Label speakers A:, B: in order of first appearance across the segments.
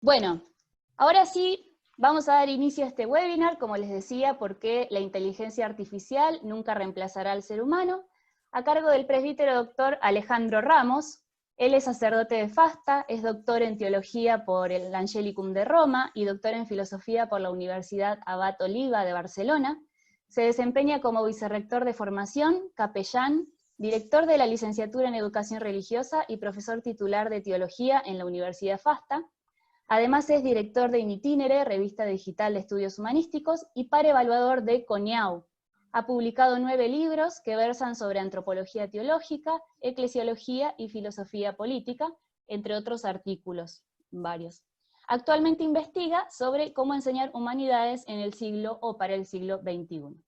A: Bueno, ahora sí vamos a dar inicio a este webinar, como les decía, porque la inteligencia artificial nunca reemplazará al ser humano, a cargo del presbítero doctor Alejandro Ramos. Él es sacerdote de Fasta, es doctor en teología por el Angelicum de Roma y doctor en filosofía por la Universidad Abad Oliba de Barcelona. Se desempeña como vicerrector de formación, capellán, director de la licenciatura en educación religiosa y profesor titular de teología en la Universidad Fasta. Además es director de In Itinere, revista digital de estudios humanísticos, y par evaluador de CONIAU. Ha publicado 9 libros que versan sobre antropología teológica, eclesiología y filosofía política, entre otros artículos, varios. Actualmente investiga sobre cómo enseñar humanidades en el siglo o para el siglo XXI.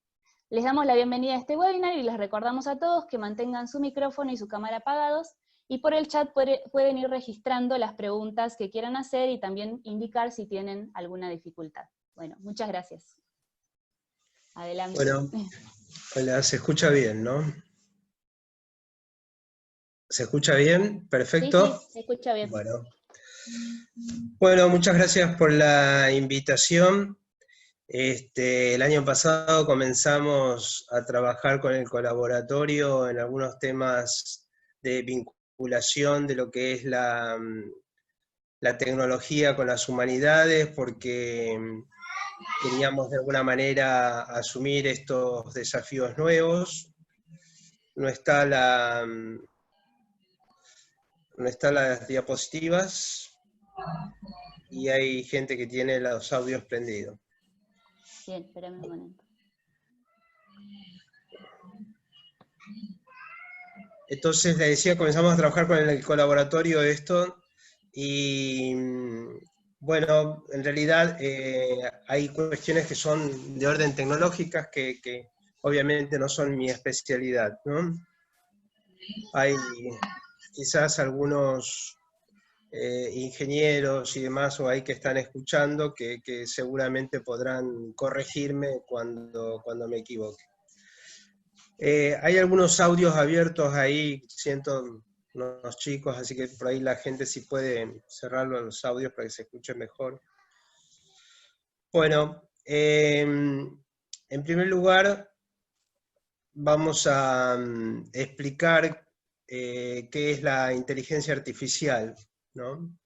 A: Les damos la bienvenida a este webinar y les recordamos a todos que mantengan su micrófono y su cámara apagados, y por el chat pueden ir registrando las preguntas que quieran hacer y también indicar si tienen alguna dificultad. Bueno, muchas gracias. Adelante.
B: Bueno, hola, se escucha bien, ¿no? ¿Se escucha bien? Perfecto.
A: Sí, se escucha bien.
B: Bueno, muchas gracias por la invitación. El año pasado comenzamos a trabajar con el colaboratorio en algunos temas de vinculación de lo que es la tecnología con las humanidades, porque queríamos de alguna manera asumir estos desafíos nuevos. No están las diapositivas y hay gente que tiene los audios prendidos.
A: Bien, espérame un momento.
B: Entonces, le decía, comenzamos a trabajar con el colaboratorio de esto, y bueno, en realidad hay cuestiones que son de orden tecnológicas que obviamente no son mi especialidad, ¿no? Hay quizás algunos ingenieros y demás o hay que están escuchando que seguramente podrán corregirme cuando me equivoque. Hay algunos audios abiertos ahí, siento unos chicos, así que por ahí la gente si puede cerrar los audios para que se escuche mejor. Bueno, en primer lugar vamos a explicar qué es la inteligencia artificial, ¿no?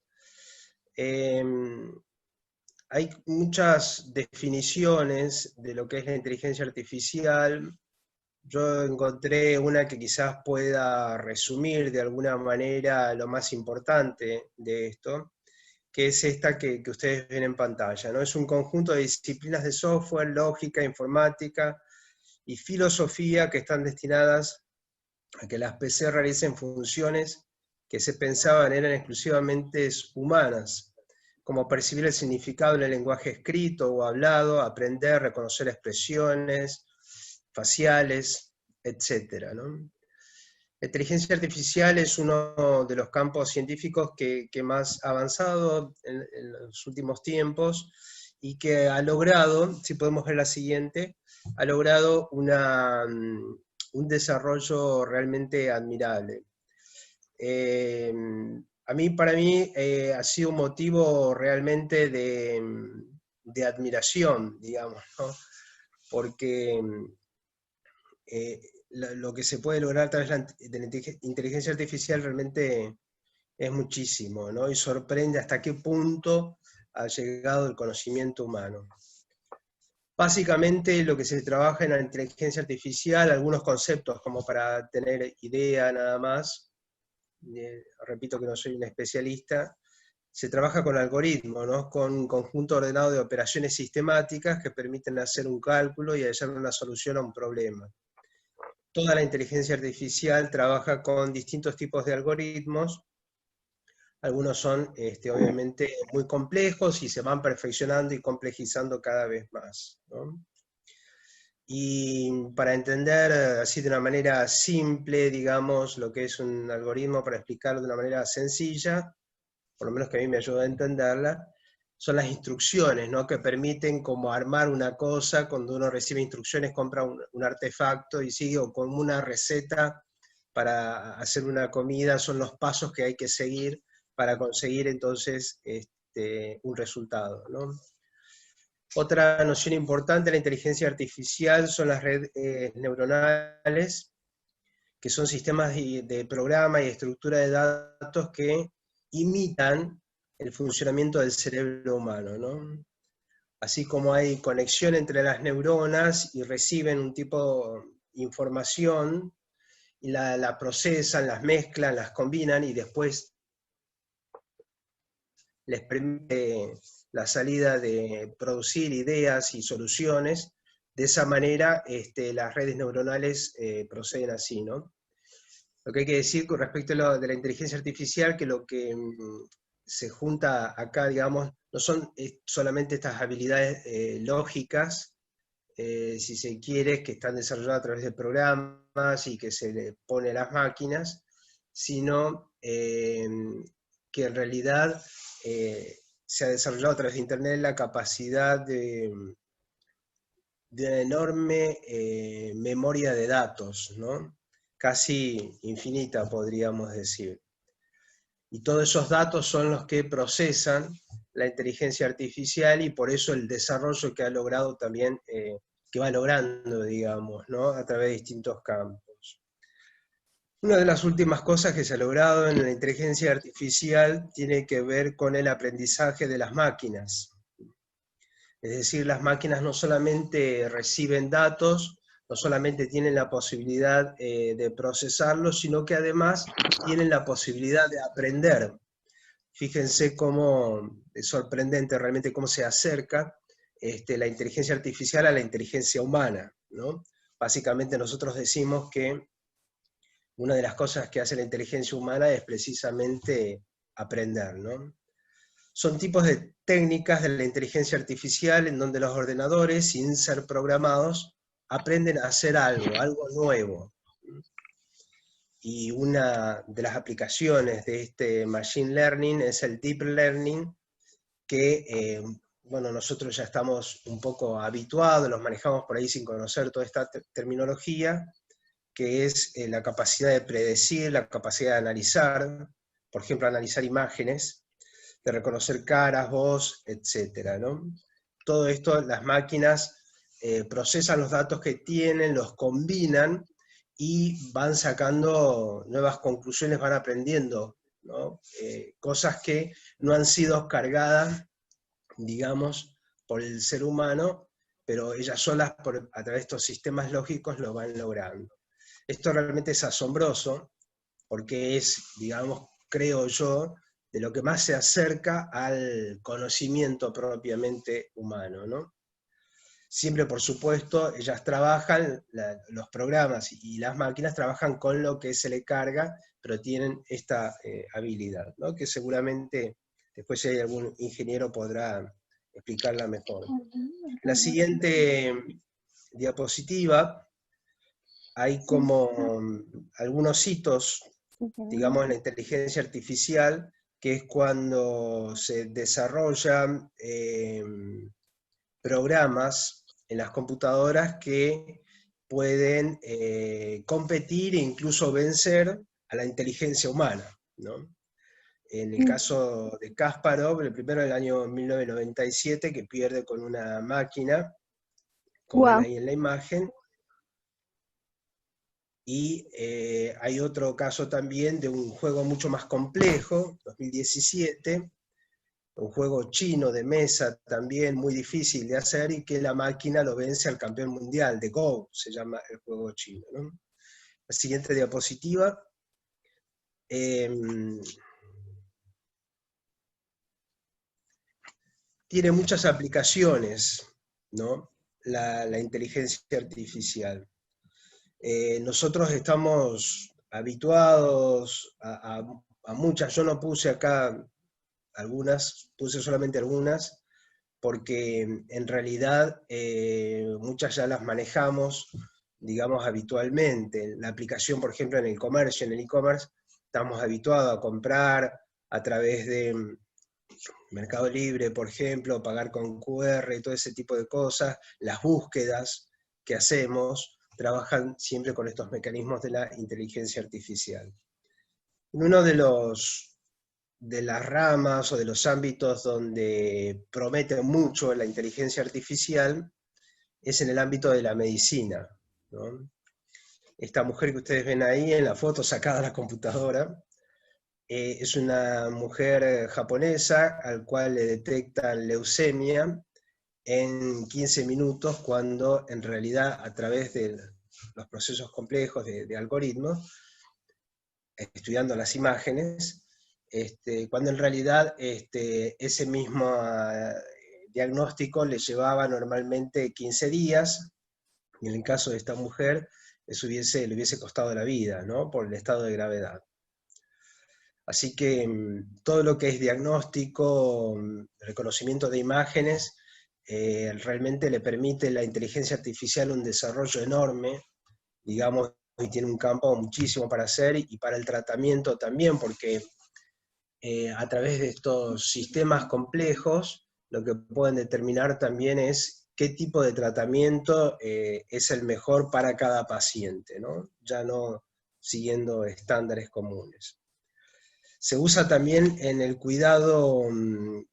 B: Hay muchas definiciones de lo que es la inteligencia artificial. Yo encontré una que quizás pueda resumir de alguna manera lo más importante de esto, que es esta que ustedes ven en pantalla, ¿no? Es un conjunto de disciplinas de software, lógica, informática y filosofía que están destinadas a que las PC realicen funciones que se pensaban eran exclusivamente humanas, como percibir el significado en el lenguaje escrito o hablado, aprender, reconocer expresiones faciales, etc., ¿no? La inteligencia artificial es uno de los campos científicos que más ha avanzado en los últimos tiempos y que ha logrado, si podemos ver la siguiente, ha logrado un desarrollo realmente admirable. Para mí ha sido un motivo realmente de admiración, digamos, ¿no? Porque lo que se puede lograr a través de la inteligencia artificial realmente es muchísimo, ¿no? Y sorprende hasta qué punto ha llegado el conocimiento humano. Básicamente lo que se trabaja en la inteligencia artificial, algunos conceptos como para tener idea nada más, repito que no soy un especialista, se trabaja con algoritmos, ¿no? Con un conjunto ordenado de operaciones sistemáticas que permiten hacer un cálculo y hallar una solución a un problema. Toda la inteligencia artificial trabaja con distintos tipos de algoritmos. Algunos son obviamente muy complejos y se van perfeccionando y complejizando cada vez más, ¿no? Y para entender así de una manera simple, digamos, lo que es un algoritmo, para explicarlo de una manera sencilla, por lo menos que a mí me ayuda a entenderla, son las instrucciones, ¿no? Que permiten como armar una cosa. Cuando uno recibe instrucciones, compra un artefacto y sigue, o como una receta para hacer una comida, son los pasos que hay que seguir para conseguir entonces un resultado, ¿no? Otra noción importante de la inteligencia artificial son las redes neuronales, que son sistemas de programa y estructura de datos que imitan el funcionamiento del cerebro humano, ¿no? Así como hay conexión entre las neuronas y reciben un tipo de información, y la procesan, las mezclan, las combinan y después les permite la salida de producir ideas y soluciones. De esa manera las redes neuronales proceden así, ¿no? Lo que hay que decir con respecto a lo de la inteligencia artificial, que lo que se junta acá, digamos, no son solamente estas habilidades lógicas, si se quiere, que están desarrolladas a través de programas y que se le pone a las máquinas, sino que en realidad se ha desarrollado a través de Internet la capacidad de una enorme memoria de datos, ¿no? Casi infinita, podríamos decir. Y todos esos datos son los que procesan la inteligencia artificial, y por eso el desarrollo que ha logrado también, que va logrando, digamos, ¿no? A través de distintos campos. Una de las últimas cosas que se ha logrado en la inteligencia artificial tiene que ver con el aprendizaje de las máquinas. Es decir, las máquinas no solamente reciben datos, no solamente tienen la posibilidad de procesarlos, sino que además tienen la posibilidad de aprender. Fíjense cómo es sorprendente realmente cómo se acerca la inteligencia artificial a la inteligencia humana, ¿no? Básicamente nosotros decimos que una de las cosas que hace la inteligencia humana es precisamente aprender, ¿no? Son tipos de técnicas de la inteligencia artificial en donde los ordenadores, sin ser programados, aprenden a hacer algo nuevo. Y una de las aplicaciones de este Machine Learning es el Deep Learning, que bueno, nosotros ya estamos un poco habituados, los manejamos por ahí sin conocer toda esta terminología, que es la capacidad de predecir, la capacidad de analizar, por ejemplo, analizar imágenes, de reconocer caras, voz, etcétera, ¿no? Todo esto las máquinas procesan los datos que tienen, los combinan y van sacando nuevas conclusiones, van aprendiendo, ¿no? Cosas que no han sido cargadas, digamos, por el ser humano, pero ellas solas, a través de estos sistemas lógicos, lo van logrando. Esto realmente es asombroso, porque es, digamos, creo yo, de lo que más se acerca al conocimiento propiamente humano, ¿no? Siempre, por supuesto, ellas trabajan, los programas y las máquinas trabajan con lo que se le carga, pero tienen esta habilidad, ¿no? Que seguramente después si hay algún ingeniero podrá explicarla mejor. La siguiente diapositiva, hay como algunos hitos, digamos, en la inteligencia artificial, que es cuando se desarrollan programas en las computadoras que pueden competir e incluso vencer a la inteligencia humana, ¿no? En el caso de Kasparov, el primero del año 1997, que pierde con una máquina, como ven ahí en la imagen. Y hay otro caso también de un juego mucho más complejo, 2017, un juego chino de mesa también muy difícil de hacer, y que la máquina lo vence al campeón mundial de Go, se llama el juego chino, ¿no? La siguiente diapositiva. Tiene muchas aplicaciones, ¿no? La inteligencia artificial. Nosotros estamos habituados a muchas, yo no puse acá algunas, puse solamente algunas, porque en realidad muchas ya las manejamos, digamos, habitualmente. La aplicación, por ejemplo, en el comercio, en el e-commerce, estamos habituados a comprar a través de Mercado Libre, por ejemplo, pagar con QR y todo ese tipo de cosas. Las búsquedas que hacemos trabajan siempre con estos mecanismos de la inteligencia artificial. Uno de los de las ramas o de los ámbitos donde promete mucho la inteligencia artificial es en el ámbito de la medicina, ¿no? Esta mujer que ustedes ven ahí en la foto sacada a la computadora, es una mujer japonesa al cual le detectan leucemia en 15 minutos, cuando en realidad a través de los procesos complejos de algoritmos, estudiando las imágenes, cuando en realidad ese mismo diagnóstico le llevaba normalmente 15 días, y en el caso de esta mujer eso le hubiese costado la vida, ¿no? Por el estado de gravedad. Así que todo lo que es diagnóstico, reconocimiento de imágenes, realmente le permite a la inteligencia artificial un desarrollo enorme, digamos, y tiene un campo muchísimo para hacer, y para el tratamiento también, porque a través de estos sistemas complejos, lo que pueden determinar también es qué tipo de tratamiento es el mejor para cada paciente, ¿no? Ya no siguiendo estándares comunes. Se usa también en el cuidado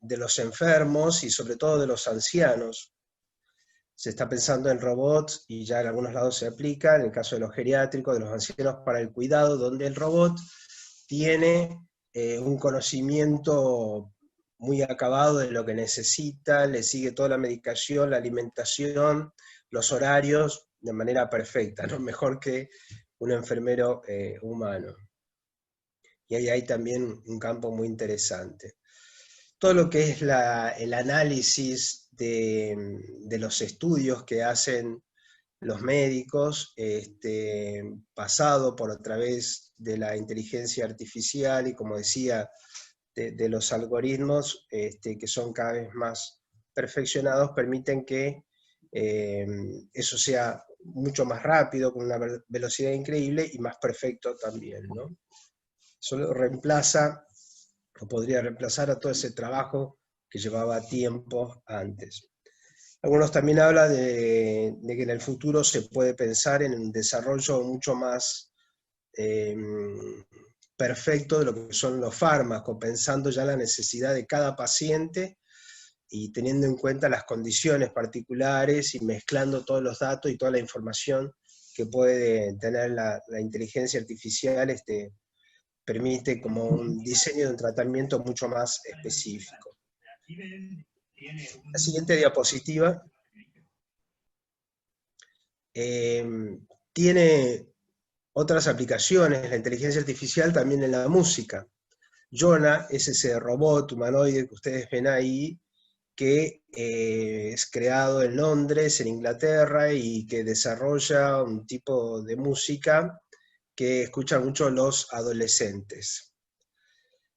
B: de los enfermos y sobre todo de los ancianos. Se está pensando en robots, y ya en algunos lados se aplica, en el caso de los geriátricos, de los ancianos, para el cuidado, donde el robot tiene un conocimiento muy acabado de lo que necesita, le sigue toda la medicación, la alimentación, los horarios, de manera perfecta, ¿no? Mejor que un enfermero humano. Y ahí hay también un campo muy interesante. Todo lo que es el análisis de los estudios que hacen los médicos, pasado por a través de la inteligencia artificial y, como decía, de los algoritmos que son cada vez más perfeccionados, permiten que eso sea mucho más rápido, con una velocidad increíble, y más perfecto también, ¿no? Solo reemplaza, o podría reemplazar, a todo ese trabajo que llevaba tiempo antes. Algunos también hablan de que en el futuro se puede pensar en un desarrollo mucho más perfecto de lo que son los fármacos, pensando ya la necesidad de cada paciente y teniendo en cuenta las condiciones particulares, y mezclando todos los datos y toda la información que puede tener la inteligencia artificial, permite como un diseño de un tratamiento mucho más específico. La siguiente diapositiva tiene otras aplicaciones, la inteligencia artificial, también en la música. Jonah es ese robot humanoide que ustedes ven ahí, que es creado en Londres, en Inglaterra, y que desarrolla un tipo de música que escuchan mucho los adolescentes.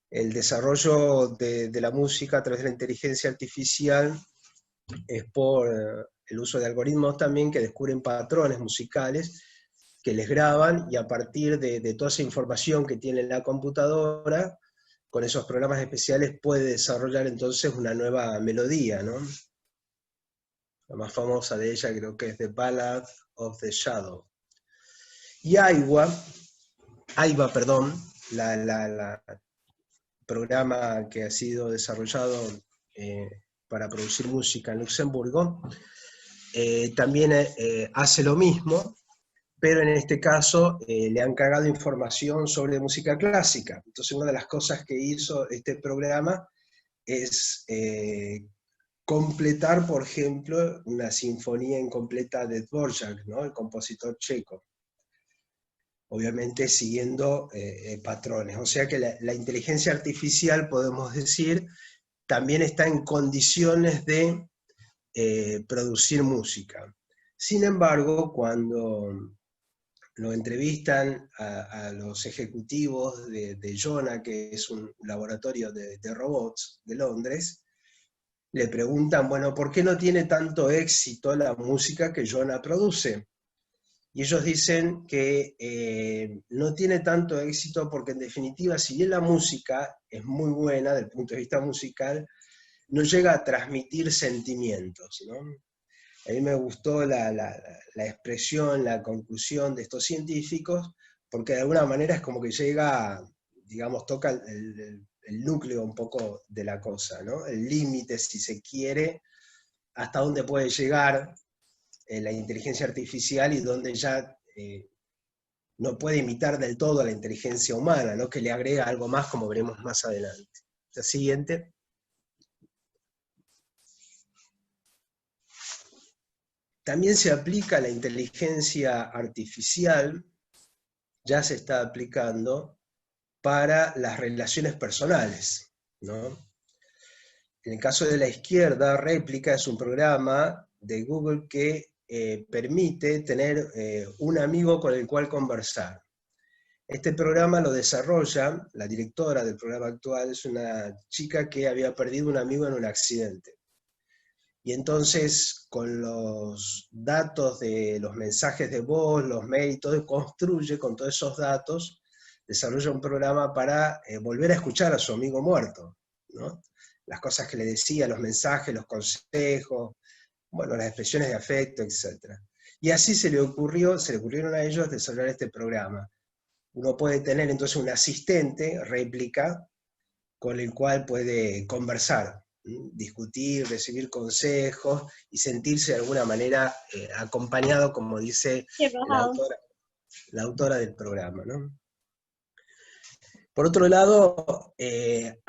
B: El desarrollo de la música a través de la inteligencia artificial es por el uso de algoritmos también que descubren patrones musicales, que les graban, y a partir de toda esa información que tiene la computadora, con esos programas especiales puede desarrollar entonces una nueva melodía, ¿no? La más famosa de ella creo que es The Ballad of the Shadow. Y Aiwa, la programa que ha sido desarrollado para producir música en Luxemburgo, también hace lo mismo, pero en este caso le han cargado información sobre música clásica. Entonces una de las cosas que hizo este programa es completar, por ejemplo, una sinfonía incompleta de Dvorak, ¿no? El compositor checo. Obviamente siguiendo patrones. O sea que la inteligencia artificial, podemos decir, también está en condiciones de producir música. Sin embargo, cuando lo entrevistan a los ejecutivos de Jonah, que es un laboratorio de robots de Londres, le preguntan, bueno, ¿por qué no tiene tanto éxito la música que Jonah produce? Y ellos dicen que no tiene tanto éxito porque, en definitiva, si bien la música es muy buena desde el punto de vista musical, no llega a transmitir sentimientos, ¿no? A mí me gustó la expresión, la conclusión de estos científicos, porque de alguna manera es como que llega, digamos, toca el el núcleo un poco de la cosa, ¿no? El límite, si se quiere, hasta dónde puede llegar la inteligencia artificial y dónde ya no puede imitar del todo a la inteligencia humana, ¿no? Que le agrega algo más, como veremos más adelante. La siguiente. También se aplica la inteligencia artificial, ya se está aplicando para las relaciones personales, ¿no? En el caso de la izquierda, Réplica es un programa de Google que permite tener un amigo con el cual conversar. Este programa lo desarrolla, la directora del programa actual es una chica que había perdido un amigo en un accidente. Y entonces, con los datos de los mensajes de voz, los mails, todo, construye con todos esos datos, desarrolla un programa para volver a escuchar a su amigo muerto, ¿no? Las cosas que le decía, los mensajes, los consejos, bueno, las expresiones de afecto, etc. Y así se le ocurrieron a ellos desarrollar este programa. Uno puede tener entonces un asistente, réplica, con el cual puede conversar, discutir, recibir consejos y sentirse de alguna manera acompañado, como dice la autora del programa, ¿no? Por otro lado, la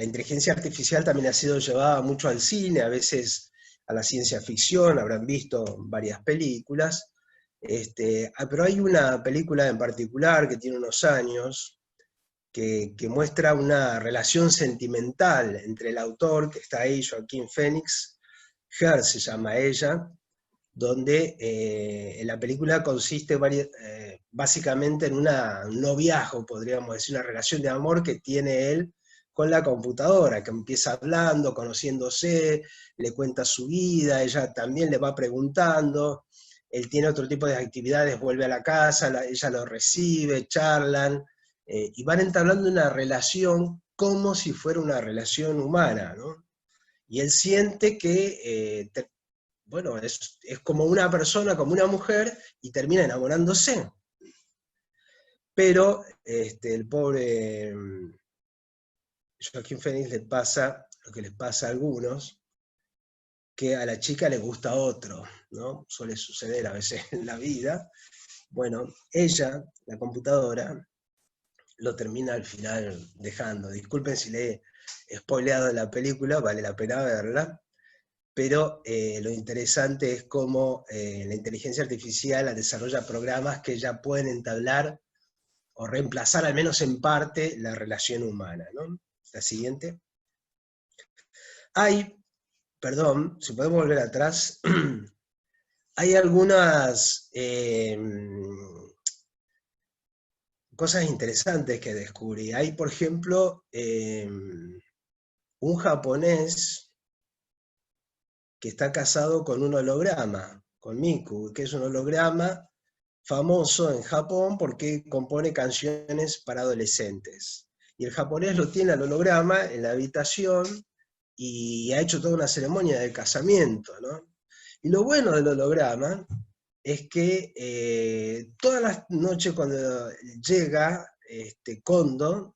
B: inteligencia artificial también ha sido llevada mucho al cine, a veces a la ciencia ficción, habrán visto varias películas, pero hay una película en particular que tiene unos años, que muestra una relación sentimental entre el autor, que está ahí, Joaquín Phoenix, Her se llama ella, donde en la película consiste básicamente en un noviazgo, podríamos decir, una relación de amor que tiene él con la computadora, que empieza hablando, conociéndose, le cuenta su vida, ella también le va preguntando, él tiene otro tipo de actividades, vuelve a la casa, ella lo recibe, charlan, y van entablando una relación como si fuera una relación humana, ¿no? Y él siente que bueno, es como una persona, como una mujer, y termina enamorándose. Pero el pobre Joaquín Phoenix le pasa lo que les pasa a algunos, que a la chica le gusta otro, ¿no? Suele suceder a veces en la vida. Bueno, ella, la computadora, lo termina al final dejando. Disculpen si le he spoileado la película, vale la pena verla. Pero lo interesante es cómo la inteligencia artificial desarrolla programas que ya pueden entablar o reemplazar, al menos en parte, la relación humana, ¿no? La siguiente. Perdón, si podemos volver atrás, hay algunas cosas interesantes que descubrí. Hay, por ejemplo, un japonés que está casado con un holograma, con Miku, que es un holograma famoso en Japón porque compone canciones para adolescentes. Y el japonés lo tiene al holograma en la habitación y ha hecho toda una ceremonia de casamiento, ¿no? Y lo bueno del holograma es que todas las noches cuando llega Kondo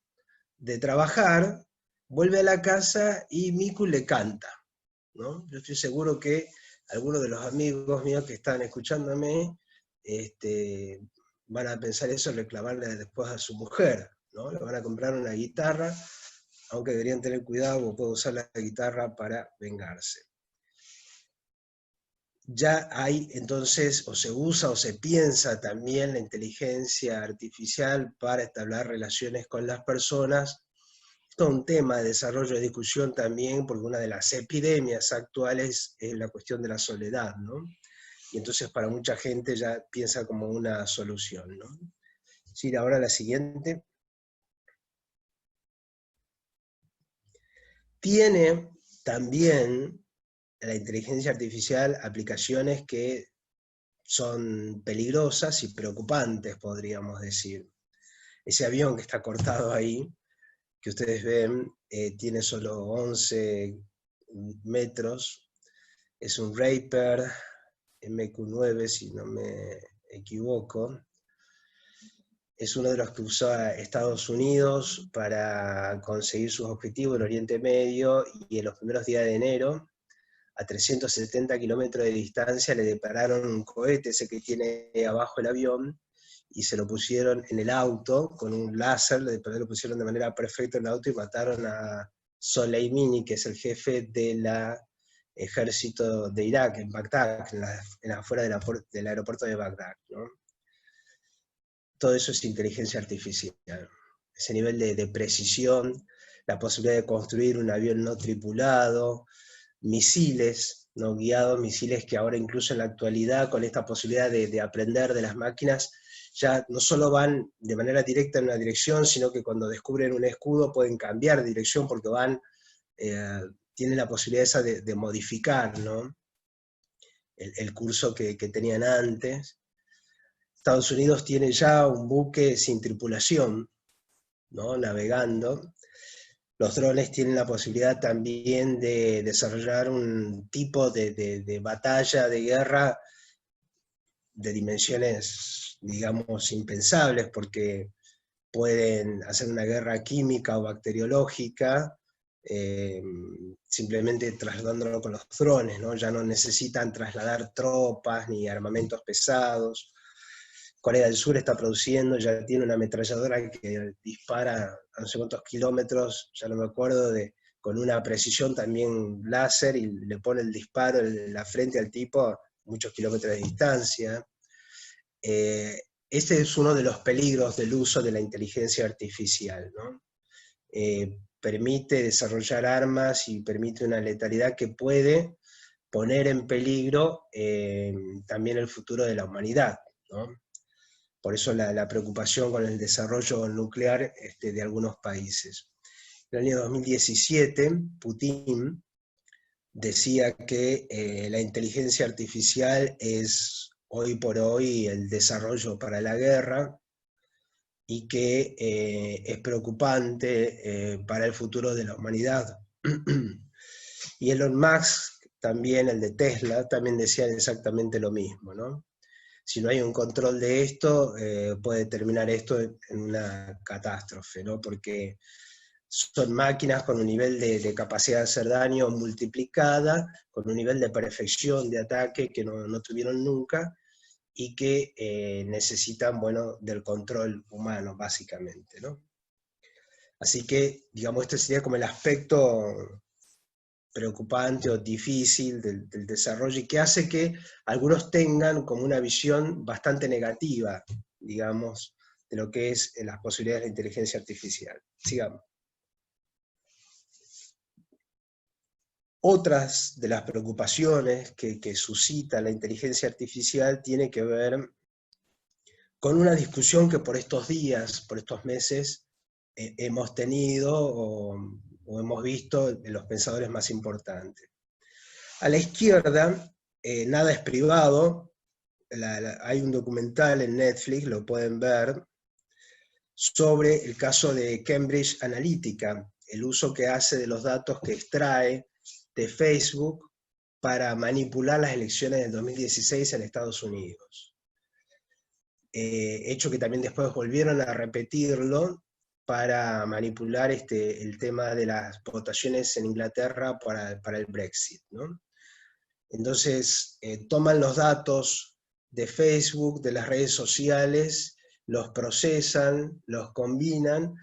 B: de trabajar, vuelve a la casa y Miku le canta, ¿no? Yo estoy seguro que algunos de los amigos míos que están escuchándome van a pensar eso, reclamarle después a su mujer, ¿no? Le van a comprar una guitarra, aunque deberían tener cuidado porque puede usar la guitarra para vengarse. Ya hay entonces, o se usa o se piensa también la inteligencia artificial para establecer relaciones con las personas. Esto es un tema de desarrollo de discusión también, porque una de las epidemias actuales es la cuestión de la soledad, ¿no? Y entonces para mucha gente ya piensa como una solución, ¿no? Sí, ahora la siguiente. Tiene también la inteligencia artificial aplicaciones que son peligrosas y preocupantes, podríamos decir. Ese avión que está cortado ahí, que ustedes ven, tiene solo 11 metros, es un Raper MQ-9, si no me equivoco, es uno de los que usa Estados Unidos para conseguir sus objetivos en Oriente Medio, y en los primeros días de enero, a 370 kilómetros de distancia, le dispararon un cohete, ese que tiene abajo el avión, y se lo pusieron en el auto con un láser, lo pusieron de manera perfecta en el auto y mataron a Soleimani, que es el jefe del ejército de Irak, en Bagdad, en la afuera del aeropuerto de Bagdad, ¿no? Todo eso es inteligencia artificial. Ese nivel de precisión, la posibilidad de construir un avión no tripulado, misiles no guiados, misiles que ahora incluso en la actualidad, con esta posibilidad de aprender de las máquinas, ya no solo van de manera directa en una dirección, sino que cuando descubren un escudo pueden cambiar de dirección porque tienen la posibilidad esa de modificar, ¿no? el curso que tenían antes. Estados Unidos tiene ya un buque sin tripulación, ¿no? Navegando. Los drones tienen la posibilidad también de desarrollar un tipo de batalla, de guerra, de dimensiones, digamos, impensables, porque pueden hacer una guerra química o bacteriológica, simplemente trasladándolo con los drones, ¿no? Ya no necesitan trasladar tropas ni armamentos pesados. Corea del Sur está produciendo, ya tiene una ametralladora que dispara a no sé cuántos kilómetros, ya no me acuerdo, con una precisión también láser, y le pone el disparo en la frente al tipo a muchos kilómetros de distancia. Este es uno de los peligros del uso de la inteligencia artificial, ¿no? Permite desarrollar armas y permite una letalidad que puede poner en peligro también el futuro de la humanidad, ¿no? Por eso la preocupación con el desarrollo nuclear de algunos países. En el año 2017, Putin decía que la inteligencia artificial es hoy por hoy el desarrollo para la guerra, y que es preocupante para el futuro de la humanidad. Y Elon Musk, también el de Tesla, también decían exactamente lo mismo, ¿no? Si no hay un control de esto, puede terminar esto en una catástrofe, ¿no? Porque son máquinas con un nivel de capacidad de hacer daño multiplicada, con un nivel de perfección de ataque que no tuvieron nunca, y que necesitan, bueno, del control humano, básicamente, ¿no? Así que, digamos, este sería como el aspecto preocupante o difícil del desarrollo, y que hace que algunos tengan como una visión bastante negativa, digamos, de lo que es las posibilidades de la inteligencia artificial. Sigamos. Otras de las preocupaciones que suscita la inteligencia artificial tiene que ver con una discusión que por estos días, por estos meses, hemos tenido o hemos visto en los pensadores más importantes. A la izquierda, nada es privado. Hay un documental en Netflix, lo pueden ver, sobre el caso de Cambridge Analytica, el uso que hace de los datos que extrae de Facebook para manipular las elecciones del 2016 en Estados Unidos. Hecho que también después volvieron a repetirlo para manipular el tema de las votaciones en Inglaterra para el Brexit, ¿no? Entonces, toman los datos de Facebook, de las redes sociales, los procesan, los combinan,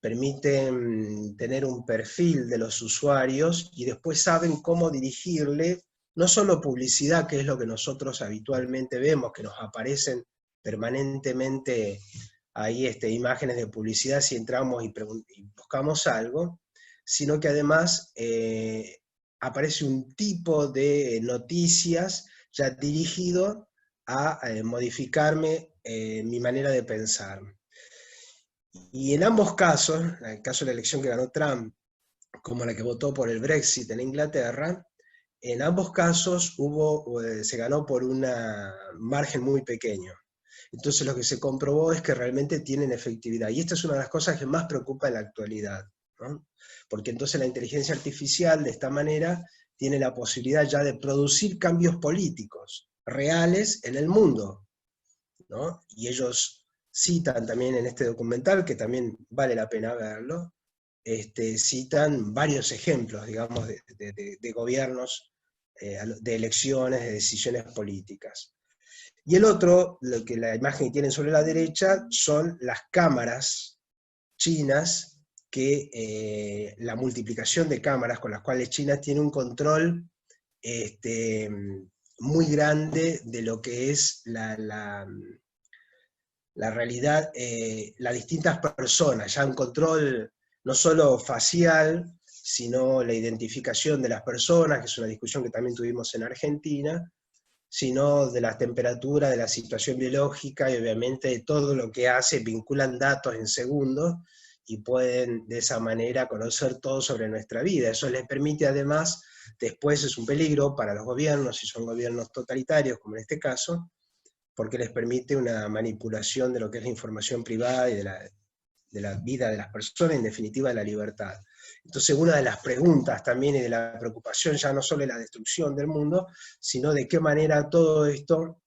B: permiten tener un perfil de los usuarios, y después saben cómo dirigirle, no solo publicidad, que es lo que nosotros habitualmente vemos, que nos aparecen permanentemente ahí imágenes de publicidad si entramos y buscamos algo, sino que además aparece un tipo de noticias ya dirigido a modificarme mi manera de pensar. Y en ambos casos, en el caso de la elección que ganó Trump, como la que votó por el Brexit en Inglaterra, en ambos casos se ganó por un margen muy pequeño. Entonces lo que se comprobó es que realmente tienen efectividad. Y esta es una de las cosas que más preocupa en la actualidad, ¿no? Porque entonces la inteligencia artificial de esta manera tiene la posibilidad ya de producir cambios políticos reales en el mundo, ¿no? Y ellos citan también en este documental, que también vale la pena verlo, citan varios ejemplos, digamos, de gobiernos, de elecciones, de decisiones políticas. Y el otro, lo que la imagen que tienen sobre la derecha, son las cámaras chinas, que la multiplicación de cámaras con las cuales China tiene un control muy grande de lo que es la realidad, las distintas personas, ya un control no solo facial, sino la identificación de las personas, que es una discusión que también tuvimos en Argentina, sino de la temperatura, de la situación biológica y obviamente de todo lo que hace, vinculan datos en segundos y pueden de esa manera conocer todo sobre nuestra vida. Eso les permite además, después es un peligro para los gobiernos, si son gobiernos totalitarios como en este caso, porque les permite una manipulación de lo que es la información privada y de la vida de las personas, en definitiva de la libertad. Entonces una de las preguntas también y de la preocupación ya no solo es la destrucción del mundo, sino de qué manera todo esto,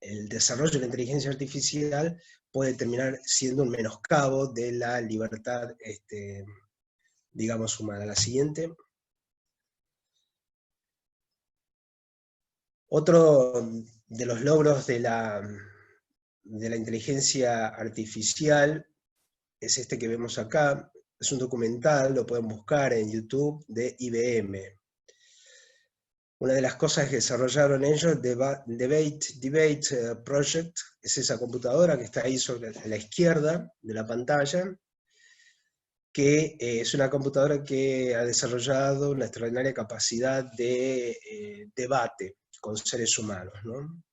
B: el desarrollo de la inteligencia artificial, puede terminar siendo un menoscabo de la libertad, digamos, humana. La siguiente. Otro de los logros de la inteligencia artificial es este que vemos acá. Es un documental, lo pueden buscar en YouTube, de IBM. Una de las cosas que desarrollaron ellos, Debate Project, es esa computadora que está ahí sobre la izquierda de la pantalla, que es una computadora que ha desarrollado una extraordinaria capacidad de debate con seres humanos, ¿no?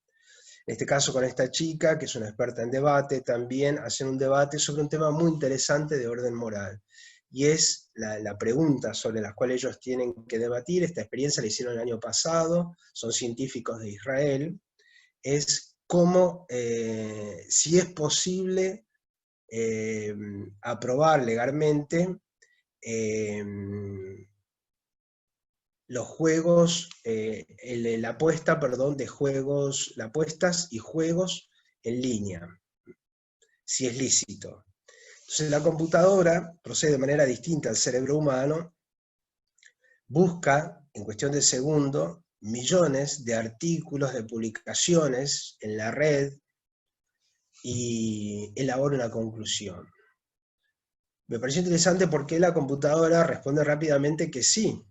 B: En este caso con esta chica, que es una experta en debate, también hacen un debate sobre un tema muy interesante de orden moral. Y es la pregunta sobre la cual ellos tienen que debatir. Esta experiencia la hicieron el año pasado, son científicos de Israel, es cómo, si es posible aprobar legalmente los juegos, la apuesta, perdón, de juegos, las apuestas y juegos en línea, si es lícito. Entonces la computadora procede de manera distinta al cerebro humano, busca, en cuestión de segundos, millones de artículos, de publicaciones en la red, y elabora una conclusión. Me pareció interesante porque la computadora responde rápidamente que sí,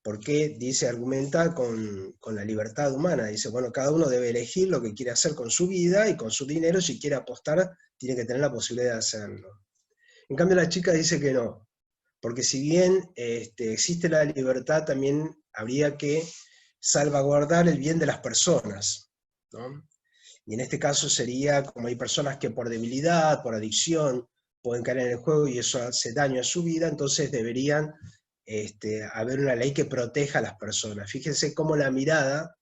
B: porque dice, argumenta con la libertad humana, dice, bueno, cada uno debe elegir lo que quiere hacer con su vida y con su dinero, si quiere apostar, tiene que tener la posibilidad de hacerlo. En cambio la chica dice que no, porque si bien existe la libertad, también habría que salvaguardar el bien de las personas, ¿no? Y en este caso sería como hay personas que por debilidad, por adicción, pueden caer en el juego y eso hace daño a su vida, entonces deberían haber una ley que proteja a las personas. Fíjense cómo la mirada,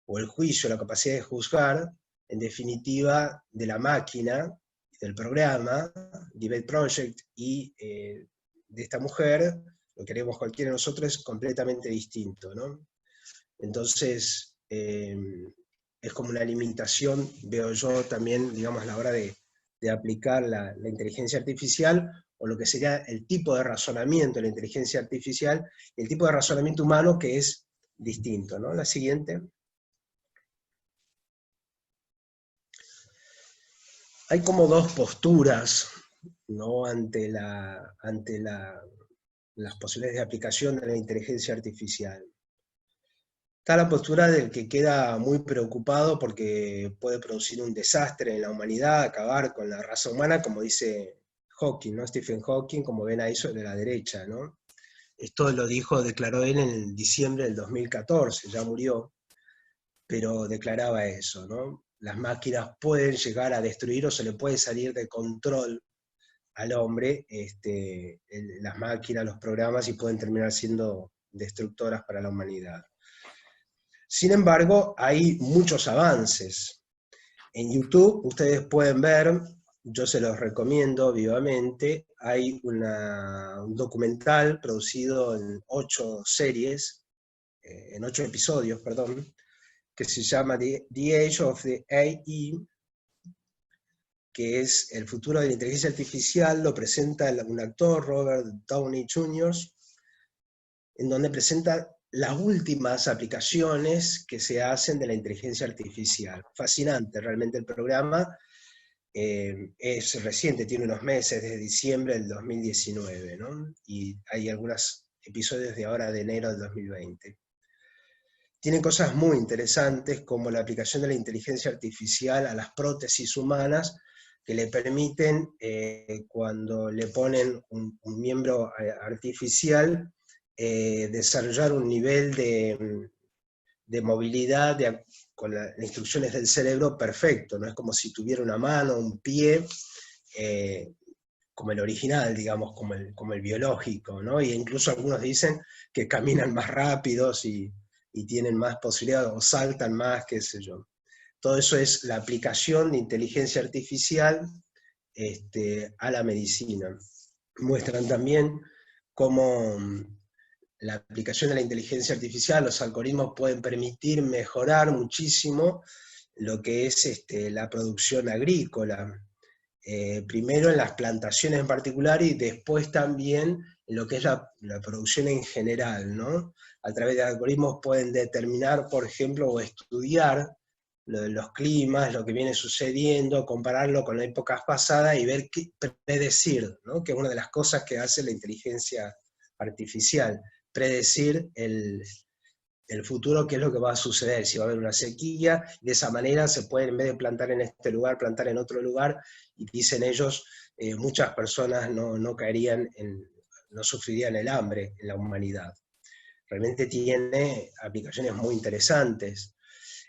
B: o el juicio, la capacidad de juzgar, en definitiva, de la máquina, del programa, Debate Project, y de esta mujer, lo que haremos cualquiera de nosotros, es completamente distinto, ¿no? Entonces, es como una limitación, veo yo también, digamos, a la hora de aplicar la inteligencia artificial, o lo que sería el tipo de razonamiento de la inteligencia artificial, y el tipo de razonamiento humano que es distinto, ¿no? La siguiente. Hay como dos posturas, ¿no? ante las posibilidades de aplicación de la inteligencia artificial. Está la postura del que queda muy preocupado porque puede producir un desastre en la humanidad, acabar con la raza humana, como dice Hawking, ¿no? Stephen Hawking, como ven ahí sobre la derecha, ¿no? Esto lo declaró él en diciembre del 2014, ya murió, pero declaraba eso, ¿no? Las máquinas pueden llegar a destruir o se le puede salir de control al hombre, las máquinas, los programas, y pueden terminar siendo destructoras para la humanidad. Sin embargo, hay muchos avances. En YouTube ustedes pueden ver, yo se los recomiendo vivamente, hay un documental producido en 8 series, en 8 episodios, perdón, que se llama The Age of the AI, que es El futuro de la inteligencia artificial, lo presenta un actor, Robert Downey Jr., en donde presenta las últimas aplicaciones que se hacen de la inteligencia artificial. Fascinante realmente el programa, es reciente, tiene unos meses, desde diciembre del 2019, ¿no? Y hay algunos episodios de ahora de enero del 2020. Tiene cosas muy interesantes como la aplicación de la inteligencia artificial a las prótesis humanas que le permiten, cuando le ponen un miembro artificial, desarrollar un nivel de movilidad con las instrucciones del cerebro perfecto, no es como si tuviera una mano, un pie, como el original, digamos, como el biológico, ¿no? Y incluso algunos dicen que caminan más rápidos y tienen más posibilidades, o saltan más, qué sé yo. Todo eso es la aplicación de inteligencia artificial a la medicina. Muestran también cómo la aplicación de la inteligencia artificial, los algoritmos pueden permitir mejorar muchísimo lo que es la producción agrícola. Primero en las plantaciones en particular y después también en lo que es la producción en general, ¿no? A través de algoritmos pueden determinar, por ejemplo, o estudiar los climas, lo que viene sucediendo, compararlo con épocas pasadas y ver predecir, ¿no? Que es una de las cosas que hace la inteligencia artificial, predecir el futuro, qué es lo que va a suceder, si va a haber una sequía, de esa manera se puede, en vez de plantar en este lugar, plantar en otro lugar, y dicen ellos, muchas personas no caerían no sufrirían el hambre en la humanidad. Realmente tiene aplicaciones muy interesantes.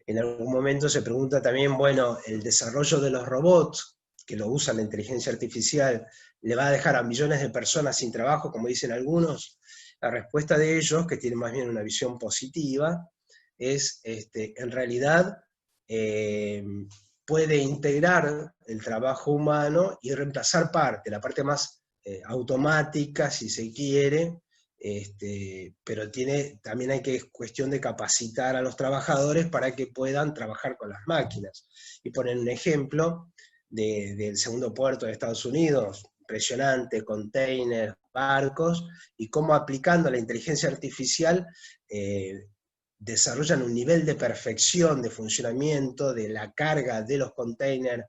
B: En algún momento se pregunta también, bueno, el desarrollo de los robots, que lo usan la inteligencia artificial, ¿le va a dejar a millones de personas sin trabajo, como dicen algunos? La respuesta de ellos, que tienen más bien una visión positiva, es, en realidad, puede integrar el trabajo humano y reemplazar la parte más automática, si se quiere, pero también hay cuestión de capacitar a los trabajadores para que puedan trabajar con las máquinas. Y ponen un ejemplo del segundo puerto de Estados Unidos, impresionante, containers, barcos, y cómo aplicando la inteligencia artificial desarrollan un nivel de perfección de funcionamiento de la carga de los containers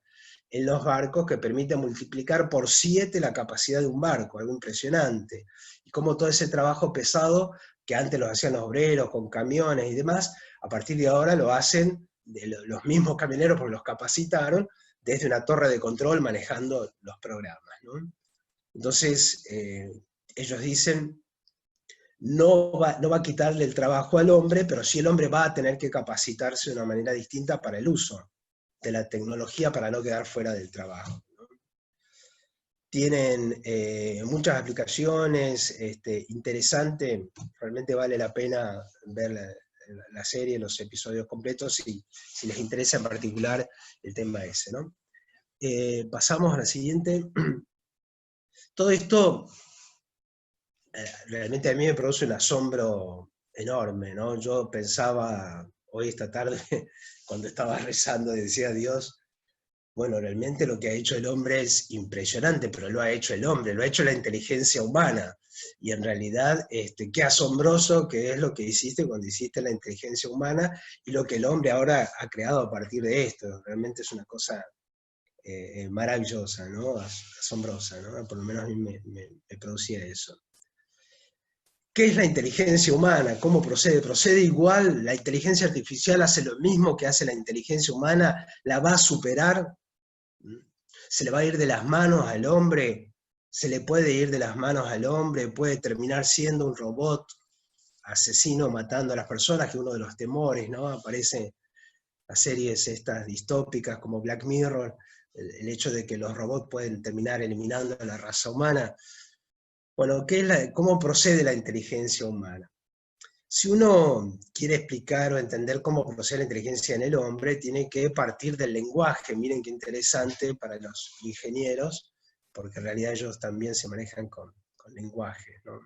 B: en los barcos que permite multiplicar por 7 la capacidad de un barco, algo impresionante. Y cómo todo ese trabajo pesado, que antes lo hacían los obreros con camiones y demás, a partir de ahora lo hacen los mismos camioneros porque los capacitaron desde una torre de control manejando los programas, ¿no? Entonces, ellos dicen, no va a quitarle el trabajo al hombre, pero sí el hombre va a tener que capacitarse de una manera distinta para el uso de la tecnología para no quedar fuera del trabajo, ¿no? Tienen muchas aplicaciones, interesante, realmente vale la pena ver la serie, los episodios completos, si les interesa en particular el tema ese, ¿no? Pasamos a la siguiente. Todo esto realmente a mí me produce un asombro enorme, ¿no? Yo pensaba hoy esta tarde, cuando estaba rezando, decía Dios, bueno, realmente lo que ha hecho el hombre es impresionante, pero lo ha hecho el hombre, lo ha hecho la inteligencia humana. Y en realidad, qué asombroso que es lo que hiciste cuando hiciste la inteligencia humana y lo que el hombre ahora ha creado a partir de esto. Realmente es una cosa maravillosa, ¿no? Asombrosa, ¿no? Por lo menos a mí me producía eso. ¿Qué es la inteligencia humana? ¿Cómo procede? ¿Procede igual? ¿La inteligencia artificial hace lo mismo que hace la inteligencia humana? ¿La va a superar? ¿Se le va a ir de las manos al hombre? ¿Se le puede ir de las manos al hombre? ¿Puede terminar siendo un robot asesino matando a las personas? Que es uno de los temores, ¿no? Aparece las series estas distópicas como Black Mirror, el hecho de que los robots pueden terminar eliminando a la raza humana. Bueno, ¿cómo procede la inteligencia humana? Si uno quiere explicar o entender cómo procede la inteligencia en el hombre, tiene que partir del lenguaje. Miren qué interesante para los ingenieros, porque en realidad ellos también se manejan con lenguaje, ¿no?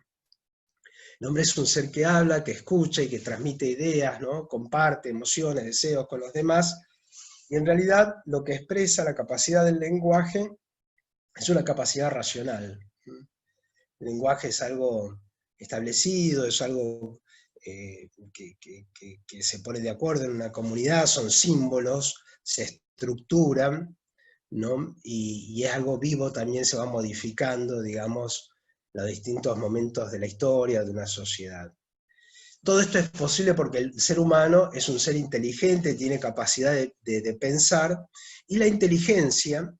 B: El hombre es un ser que habla, que escucha y que transmite ideas, ¿no? Comparte emociones, deseos con los demás, Y en realidad lo que expresa la capacidad del lenguaje es una capacidad racional. El lenguaje es algo establecido, es algo que se pone de acuerdo en una comunidad, son símbolos, se estructuran, ¿no? Y es algo vivo, también se va modificando, digamos, los distintos momentos de la historia de una sociedad. Todo esto es posible porque el ser humano es un ser inteligente, tiene capacidad de pensar, y la inteligencia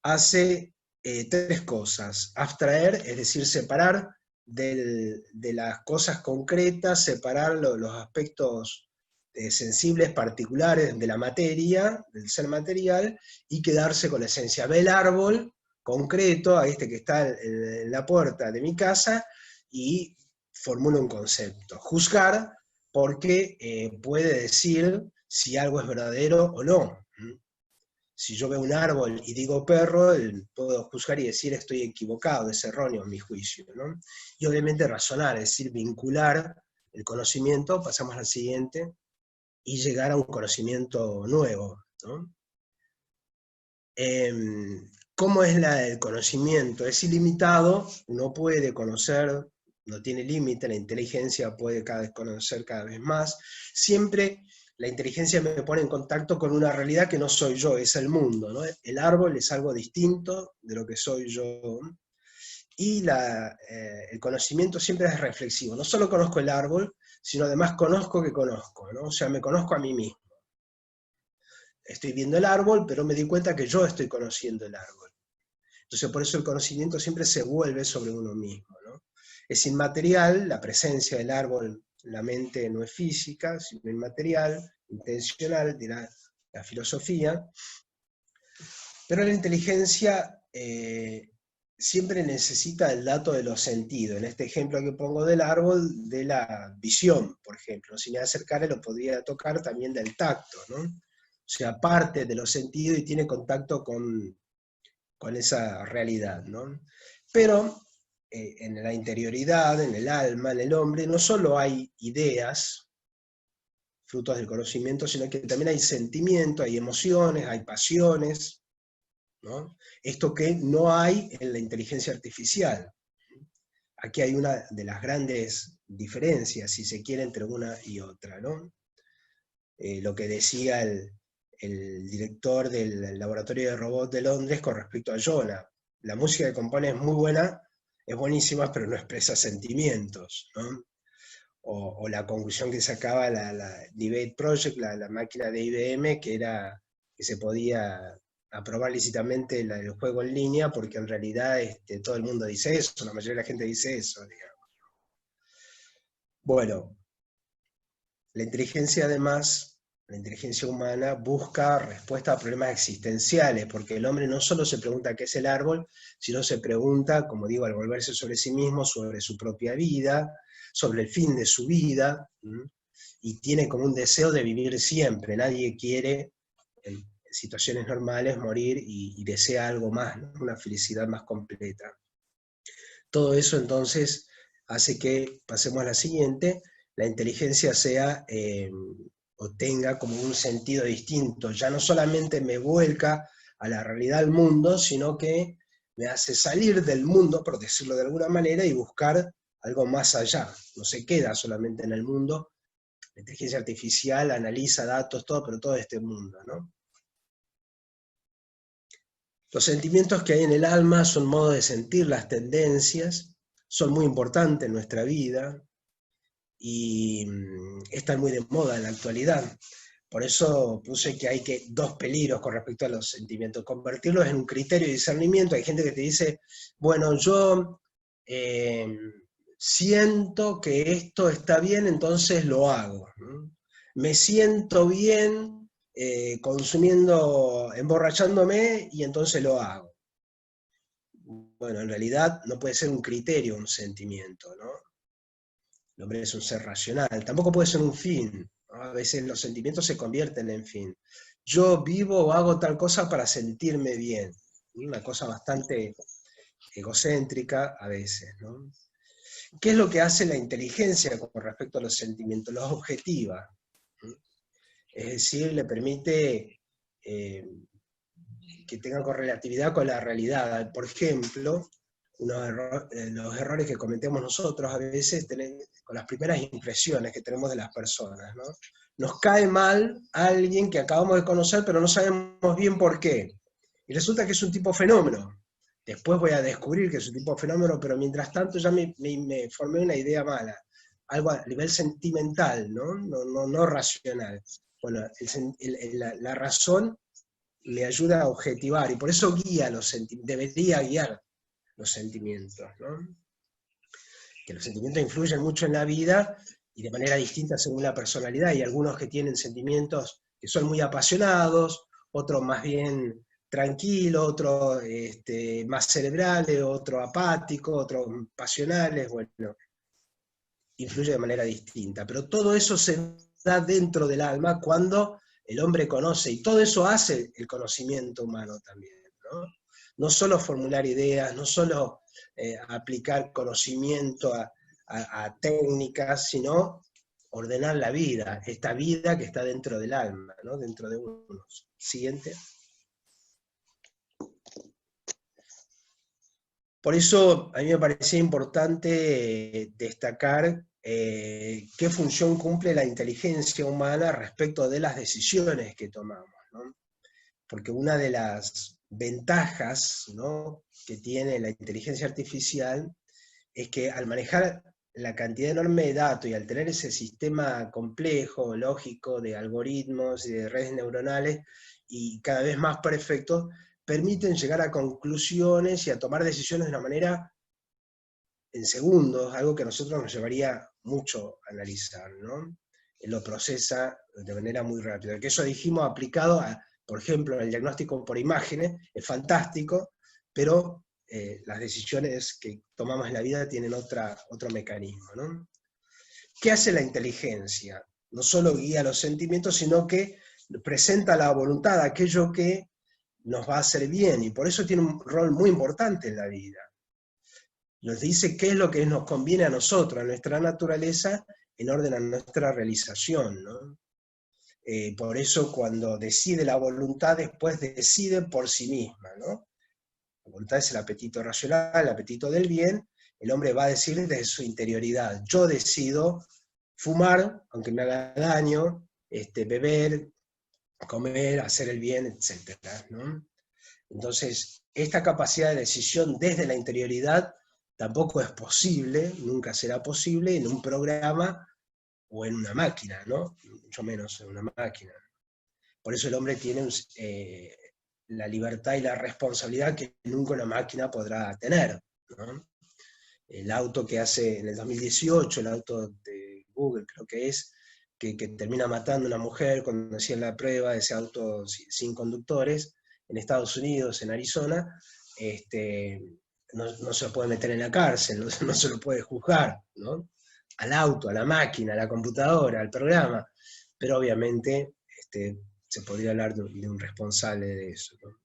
B: hace tres cosas: abstraer, es decir, separar de las cosas concretas, separar los aspectos sensibles, particulares de la materia, del ser material, y quedarse con la esencia. Ve el árbol concreto, a este que está en la puerta de mi casa, y formula un concepto. Juzgar, porque puede decir si algo es verdadero o no. Si yo veo un árbol y digo perro, puedo juzgar y decir estoy equivocado, es erróneo en mi juicio, ¿no? Y obviamente razonar, es decir, vincular el conocimiento, pasamos al siguiente, y llegar a un conocimiento nuevo, ¿no? ¿Cómo es el conocimiento? Es ilimitado, uno puede conocer, no tiene límite, la inteligencia puede conocer cada vez más. Siempre la inteligencia me pone en contacto con una realidad que no soy yo, es el mundo, ¿no? El árbol es algo distinto de lo que soy yo. Y el conocimiento siempre es reflexivo. No solo conozco el árbol, sino además conozco que conozco, ¿no? O sea, me conozco a mí mismo. Estoy viendo el árbol, pero me di cuenta que yo estoy conociendo el árbol. Entonces, por eso el conocimiento siempre se vuelve sobre uno mismo, ¿no? Es inmaterial, la presencia del árbol, la mente no es física, sino inmaterial, intencional, dirá la filosofía. Pero la inteligencia siempre necesita el dato de los sentidos. En este ejemplo que pongo del árbol, de la visión, por ejemplo. Si me acercara, lo podría tocar también del tacto, ¿no? O sea, parte de los sentidos y tiene contacto con esa realidad, ¿no? Pero en la interioridad, en el alma, en el hombre, no solo hay ideas, frutos del conocimiento, sino que también hay sentimientos, hay emociones, hay pasiones, ¿no? Esto que no hay en la inteligencia artificial. Aquí hay una de las grandes diferencias, si se quiere, entre una y otra, ¿no? Lo que decía el director del laboratorio de robots de Londres con respecto a Jonah. La música que compone es muy buena, es buenísima, pero no expresa sentimientos, ¿no? O la conclusión que sacaba la Debate Project, la máquina de IBM, que era que se podía aprobar lícitamente el juego en línea, porque en realidad todo el mundo dice eso, la mayoría de la gente dice eso, digamos. Bueno, la inteligencia además, la inteligencia humana busca respuesta a problemas existenciales, porque el hombre no solo se pregunta qué es el árbol, sino se pregunta, como digo, al volverse sobre sí mismo, sobre su propia vida, sobre el fin de su vida, y tiene como un deseo de vivir siempre. Nadie quiere, en situaciones normales, morir y desea algo más, ¿no? Una felicidad más completa. Todo eso entonces hace que, pasemos a la siguiente, la inteligencia sea o tenga como un sentido distinto. Ya no solamente me vuelca a la realidad del mundo, sino que me hace salir del mundo, por decirlo de alguna manera, y buscar algo más allá. No se queda solamente en el mundo. La inteligencia artificial analiza datos, todo, pero todo este mundo, ¿no? Los sentimientos que hay en el alma son modos de sentir, las tendencias, son muy importantes en nuestra vida y están muy de moda en la actualidad. Por eso puse que hay dos peligros con respecto a los sentimientos. Convertirlos en un criterio de discernimiento. Hay gente que te dice, bueno, yo siento que esto está bien, entonces lo hago. Me siento bien consumiendo, emborrachándome, y entonces lo hago. Bueno, en realidad no puede ser un criterio, un sentimiento, ¿no? El hombre es un ser racional, tampoco puede ser un fin, ¿no? A veces los sentimientos se convierten en fin. Yo vivo o hago tal cosa para sentirme bien, una cosa bastante egocéntrica a veces, ¿no? ¿Qué es lo que hace la inteligencia con respecto a los sentimientos? Los objetiva, ¿no? Es decir, le permite que tengan correlatividad con la realidad. Por ejemplo, los errores que cometemos nosotros a veces con las primeras impresiones que tenemos de las personas, ¿no? Nos cae mal alguien que acabamos de conocer, pero no sabemos bien por qué. Y resulta que es un tipo fenómeno. Después voy a descubrir que es un tipo fenómeno, pero mientras tanto ya me formé una idea mala. Algo a nivel sentimental, ¿no? No racional. Bueno, la razón le ayuda a objetivar, y por eso guía debería guiar los sentimientos, ¿no? Que los sentimientos influyen mucho en la vida y de manera distinta según la personalidad. Hay algunos que tienen sentimientos que son muy apasionados, otros más bien tranquilos, otros más cerebrales, otros apáticos, otros pasionales, bueno, influye de manera distinta. Pero todo eso se da dentro del alma cuando el hombre conoce, y todo eso hace el conocimiento humano también, ¿no? No solo formular ideas, no solo aplicar conocimiento a técnicas, sino ordenar la vida, esta vida que está dentro del alma, ¿no? Dentro de uno. Siguiente. Por eso a mí me parecía importante destacar qué función cumple la inteligencia humana respecto de las decisiones que tomamos, ¿no? Porque una de las ventajas, ¿no?, que tiene la inteligencia artificial es que al manejar la cantidad enorme de datos y al tener ese sistema complejo, lógico, de algoritmos y de redes neuronales, y cada vez más perfectos, permiten llegar a conclusiones y a tomar decisiones de una manera en segundos, algo que a nosotros nos llevaría mucho a analizar, ¿no? Lo procesa de manera muy rápida. Que eso dijimos aplicado a, por ejemplo, el diagnóstico por imágenes, es fantástico, pero las decisiones que tomamos en la vida tienen otro mecanismo, ¿no? ¿Qué hace la inteligencia? No solo guía los sentimientos, sino que presenta la voluntad, aquello que nos va a hacer bien, y por eso tiene un rol muy importante en la vida. Nos dice qué es lo que nos conviene a nosotros, a nuestra naturaleza, en orden a nuestra realización, ¿no? Por eso cuando decide la voluntad, después decide por sí misma, ¿no? La voluntad es el apetito racional, el apetito del bien. El hombre va a decir desde su interioridad: yo decido fumar, aunque me haga daño, beber, comer, hacer el bien, etc., ¿no? Entonces, esta capacidad de decisión desde la interioridad tampoco es posible, nunca será posible en un programa o en una máquina, ¿no? Mucho menos en una máquina. Por eso el hombre tiene la libertad y la responsabilidad que nunca una máquina podrá tener, ¿no? El auto que hace en el 2018, el auto de Google creo que es, que termina matando a una mujer cuando hacían la prueba de ese auto sin conductores, en Estados Unidos, en Arizona, no se lo puede meter en la cárcel, no se lo puede juzgar, ¿no? Al auto, a la máquina, a la computadora, al programa, pero obviamente se podría hablar de un responsable de eso, ¿no?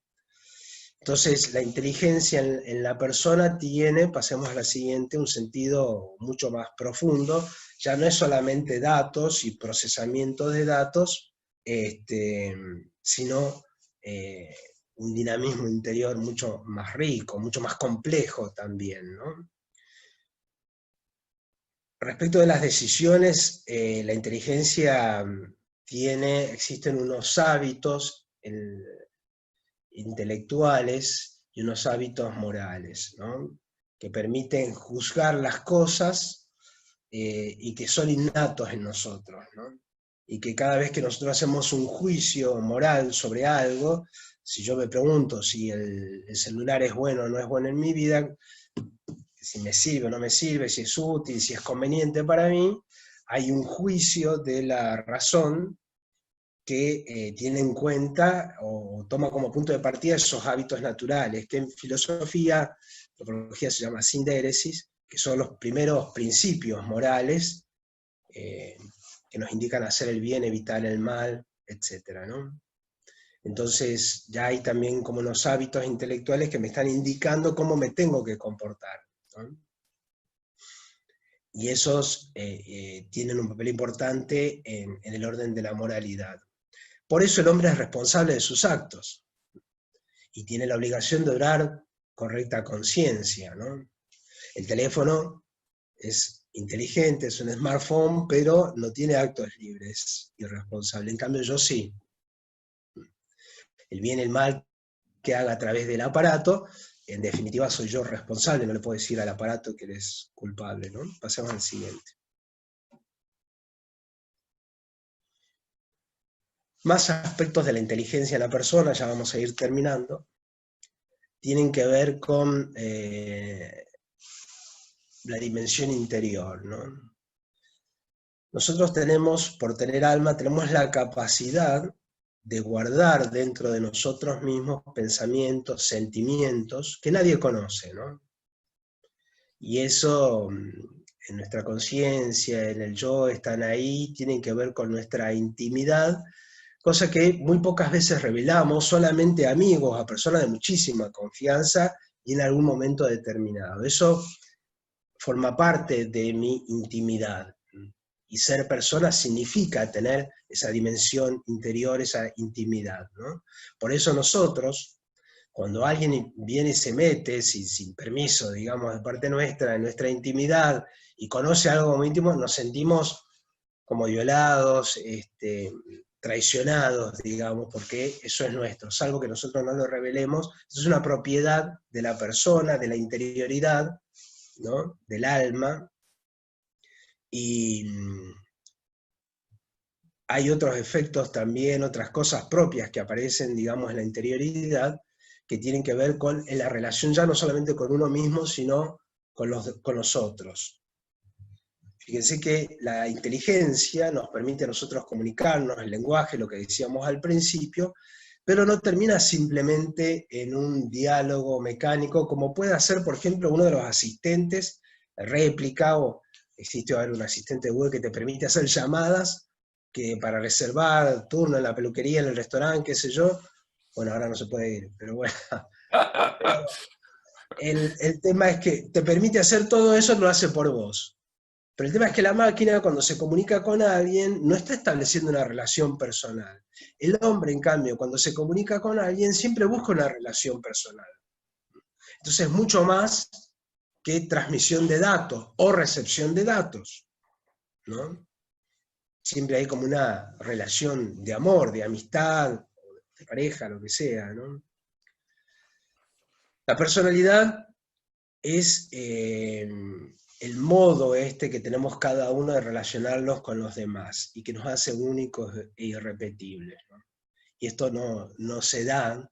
B: Entonces, la inteligencia en la persona tiene, pasemos a la siguiente, un sentido mucho más profundo. Ya no es solamente datos y procesamiento de datos, sino un dinamismo interior mucho más rico, mucho más complejo también, ¿no? Respecto de las decisiones, la inteligencia existen unos hábitos intelectuales y unos hábitos morales, ¿no?, que permiten juzgar las cosas y que son innatos en nosotros, ¿no? Y que cada vez que nosotros hacemos un juicio moral sobre algo, si yo me pregunto si el celular es bueno o no es bueno en mi vida, si me sirve o no me sirve, si es útil, si es conveniente para mí, hay un juicio de la razón que tiene en cuenta o toma como punto de partida esos hábitos naturales, que en filosofía, antropología se llama sindéresis, que son los primeros principios morales que nos indican hacer el bien, evitar el mal, etc., ¿no? Entonces ya hay también como unos hábitos intelectuales que me están indicando cómo me tengo que comportar, ¿no? Y esos tienen un papel importante en el orden de la moralidad. Por eso el hombre es responsable de sus actos y tiene la obligación de obrar correcta conciencia, ¿no? El teléfono es inteligente, es un smartphone, pero no tiene actos libres, irresponsable. En cambio yo sí. El bien y el mal que haga a través del aparato, en definitiva soy yo responsable, no le puedo decir al aparato que eres culpable, ¿no? Pasemos al siguiente. Más aspectos de la inteligencia en la persona, ya vamos a ir terminando, tienen que ver con la dimensión interior, ¿no? Nosotros tenemos, por tener alma, tenemos la capacidad de guardar dentro de nosotros mismos pensamientos, sentimientos que nadie conoce, ¿no? Y eso en nuestra conciencia, en el yo, están ahí, tienen que ver con nuestra intimidad, cosa que muy pocas veces revelamos solamente a amigos, a personas de muchísima confianza y en algún momento determinado. Eso forma parte de mi intimidad. Y ser persona significa tener esa dimensión interior, esa intimidad, ¿no? Por eso nosotros, cuando alguien viene y se mete, sin permiso, digamos, de parte nuestra, en nuestra intimidad, y conoce algo muy íntimo, nos sentimos como violados, traicionados, digamos, porque eso es nuestro, salvo que nosotros no lo revelemos. Eso es una propiedad de la persona, de la interioridad, ¿no? Del alma, y hay otros efectos también, otras cosas propias que aparecen, digamos, en la interioridad, que tienen que ver con la relación ya no solamente con uno mismo, sino con los otros. Fíjense que la inteligencia nos permite a nosotros comunicarnos, el lenguaje, lo que decíamos al principio, pero no termina simplemente en un diálogo mecánico, como puede hacer, por ejemplo, uno de los asistentes, réplica, o existe ahora un asistente de Google que te permite hacer llamadas, que para reservar turno en la peluquería, en el restaurante, qué sé yo. Bueno, ahora no se puede ir, pero bueno. El tema es que te permite hacer todo eso, lo hace por vos. Pero el tema es que la máquina, cuando se comunica con alguien, no está estableciendo una relación personal. El hombre, en cambio, cuando se comunica con alguien, siempre busca una relación personal. Entonces, mucho más que transmisión de datos o recepción de datos, ¿no? Siempre hay como una relación de amor, de amistad, de pareja, lo que sea, ¿no? La personalidad es el modo que tenemos cada uno de relacionarnos con los demás y que nos hace únicos e irrepetibles, ¿no? Y esto no se da,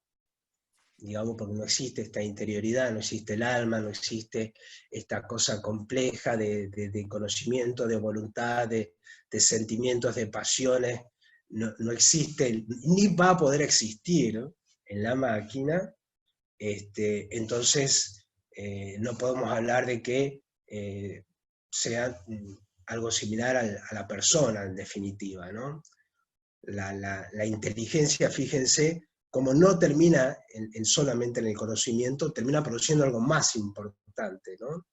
B: digamos, porque no existe esta interioridad, no existe el alma, no existe esta cosa compleja de conocimiento, de voluntad, de sentimientos, de pasiones, no existe, ni va a poder existir, ¿no?, en la máquina. Entonces no podemos hablar de que sea algo similar a la persona, en definitiva, ¿no? La inteligencia, fíjense, como no termina solamente en el conocimiento, termina produciendo algo más importante, ¿no?,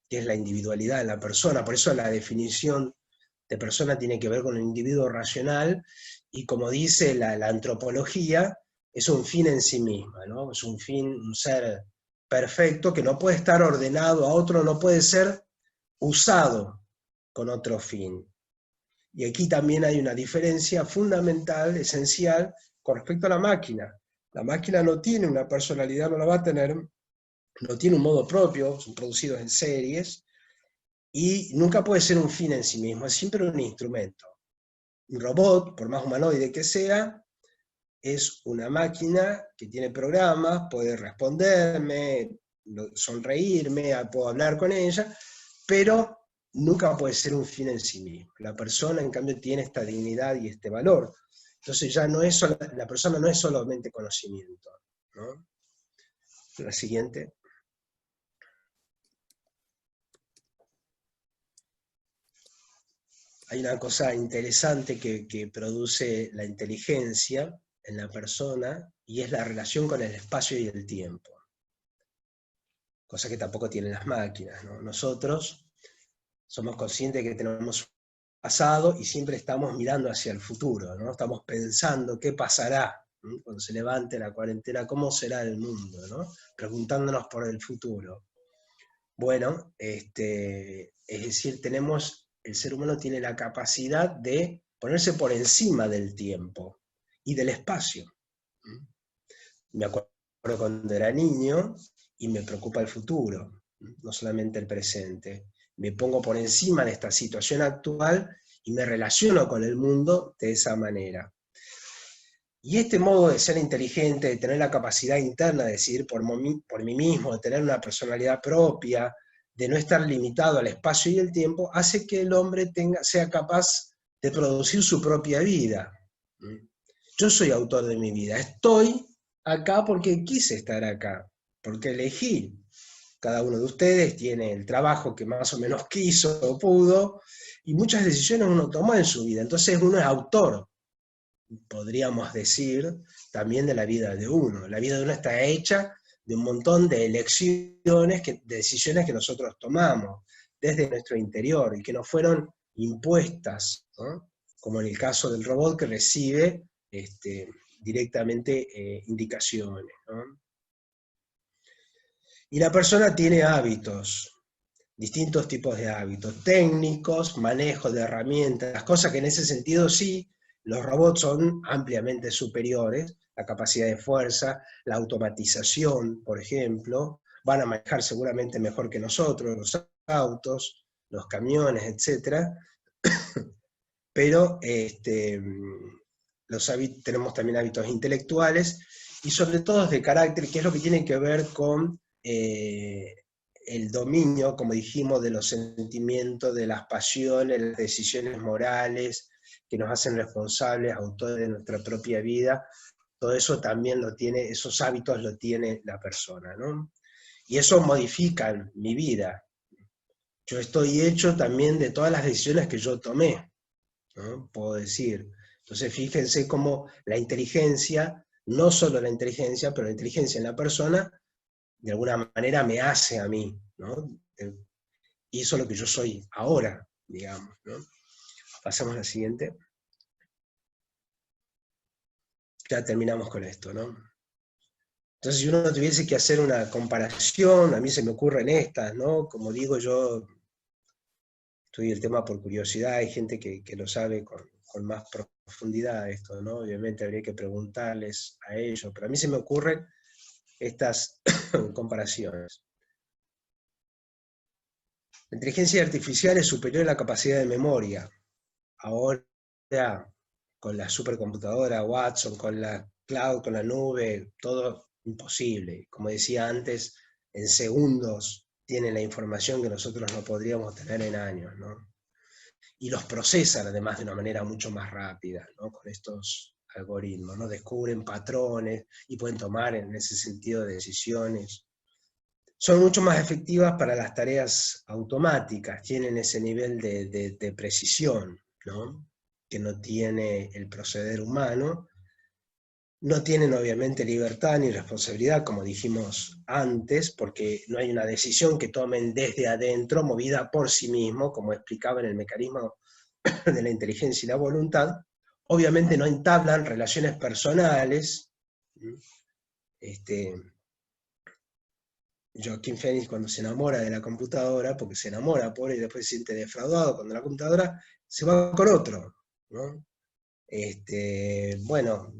B: que es la individualidad de la persona. Por eso la definición de persona tiene que ver con el individuo racional, y como dice la antropología, es un fin en sí misma, ¿no? Es un fin, un ser perfecto que no puede estar ordenado a otro, no puede ser usado con otro fin. Y aquí también hay una diferencia fundamental, esencial, con respecto a la máquina. La máquina no tiene una personalidad, no la va a tener, no tiene un modo propio, son producidos en series, y nunca puede ser un fin en sí mismo, es siempre un instrumento. Un robot, por más humanoide que sea, es una máquina que tiene programas, puede responderme, sonreírme, puedo hablar con ella, pero nunca puede ser un fin en sí mismo. La persona, en cambio, tiene esta dignidad y este valor. Entonces ya no es la persona no es solamente conocimiento, ¿no? La siguiente. Hay una cosa interesante que produce la inteligencia en la persona, y es la relación con el espacio y el tiempo. Cosa que tampoco tienen las máquinas, ¿no? Nosotros somos conscientes de que tenemos pasado y siempre estamos mirando hacia el futuro, ¿no? Estamos pensando qué pasará, ¿no? Cuando se levante la cuarentena, cómo será el mundo, ¿no? Preguntándonos por el futuro. Bueno, es decir, el ser humano tiene la capacidad de ponerse por encima del tiempo y del espacio. Me acuerdo cuando era niño y me preocupa el futuro, no solamente el presente. Me pongo por encima de esta situación actual y me relaciono con el mundo de esa manera. Y este modo de ser inteligente, de tener la capacidad interna de decidir por mí mismo, de tener una personalidad propia, de no estar limitado al espacio y el tiempo, hace que el hombre sea capaz de producir su propia vida. Yo soy autor de mi vida, estoy acá porque quise estar acá, porque elegí. Cada uno de ustedes tiene el trabajo que más o menos quiso o pudo, y muchas decisiones uno tomó en su vida, entonces uno es autor, podríamos decir, también de la vida de uno. La vida de uno está hecha de un montón de elecciones, de decisiones que nosotros tomamos desde nuestro interior y que nos fueron impuestas, ¿no? Como en el caso del robot que recibe directamente indicaciones, ¿no? Y la persona tiene hábitos, distintos tipos de hábitos, técnicos, manejo de herramientas, cosas que en ese sentido sí, los robots son ampliamente superiores, la capacidad de fuerza, la automatización, por ejemplo, van a manejar seguramente mejor que nosotros, los autos, los camiones, etc. Pero tenemos también hábitos intelectuales y sobre todo de carácter, que es lo que tiene que ver con el dominio, como dijimos, de los sentimientos, de las pasiones, las decisiones morales, que nos hacen responsables, autores de nuestra propia vida. Todo eso también esos hábitos lo tiene la persona, ¿no? Y eso modifica mi vida. Yo estoy hecho también de todas las decisiones que yo tomé, ¿no? Puedo decir. Entonces fíjense cómo la inteligencia, no solo la inteligencia, pero la inteligencia en la persona, de alguna manera me hace a mí, ¿no? Hizo lo que yo soy ahora, digamos, ¿no? Pasamos a la siguiente. Ya terminamos con esto, ¿no? Entonces, si uno tuviese que hacer una comparación, a mí se me ocurren estas, ¿no? Como digo, yo estudio el tema por curiosidad, hay gente que lo sabe con más profundidad esto, ¿no? Obviamente habría que preguntarles a ellos, pero a mí se me ocurren estas comparaciones. La inteligencia artificial es superior a la capacidad de memoria. Ahora, con la supercomputadora, Watson, con la cloud, con la nube, todo imposible. Como decía antes, en segundos tienen la información que nosotros no podríamos tener en años, ¿no? Y los procesan además de una manera mucho más rápida, ¿no? Con estos algoritmos, ¿no? Descubren patrones y pueden tomar en ese sentido decisiones. Son mucho más efectivas para las tareas automáticas, tienen ese nivel de precisión, ¿no? Que no tiene el proceder humano. No tienen obviamente libertad ni responsabilidad, como dijimos antes, porque no hay una decisión que tomen desde adentro, movida por sí mismo, como explicaba en el mecanismo de la inteligencia y la voluntad. Obviamente no entablan relaciones personales. Joaquín Phoenix, cuando se enamora de la computadora, porque se enamora, pobre, y después se siente defraudado cuando la computadora se va con otro, ¿no? Bueno,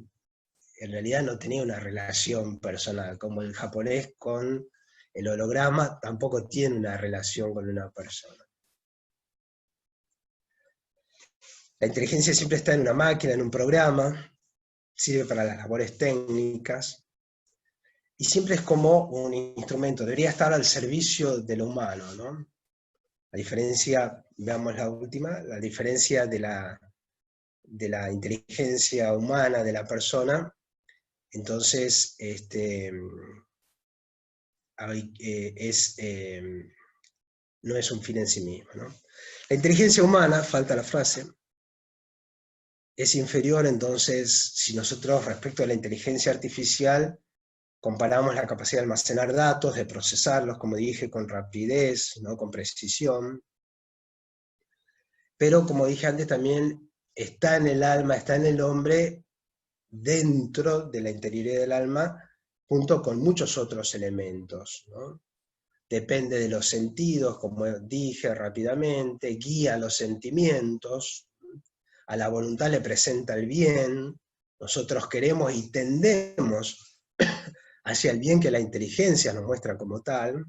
B: en realidad no tenía una relación personal, como el japonés con el holograma tampoco tiene una relación con una persona. La inteligencia siempre está en una máquina, en un programa, sirve para las labores técnicas, y siempre es como un instrumento, debería estar al servicio de lo humano, ¿no? La diferencia, veamos la última, la diferencia de la inteligencia humana de la persona, entonces no es un fin en sí mismo, ¿no? La inteligencia humana, falta la frase, es inferior, entonces, si nosotros respecto a la inteligencia artificial comparamos la capacidad de almacenar datos, de procesarlos, como dije, con rapidez, ¿no? Con precisión. pero como dije antes también está en el alma, está en el hombre, dentro de la interioridad del alma, junto con muchos otros elementos, ¿no? Depende de los sentidos, como dije rápidamente, guía los sentimientos, a la voluntad le presenta el bien, nosotros queremos y tendemos hacia el bien que la inteligencia nos muestra como tal,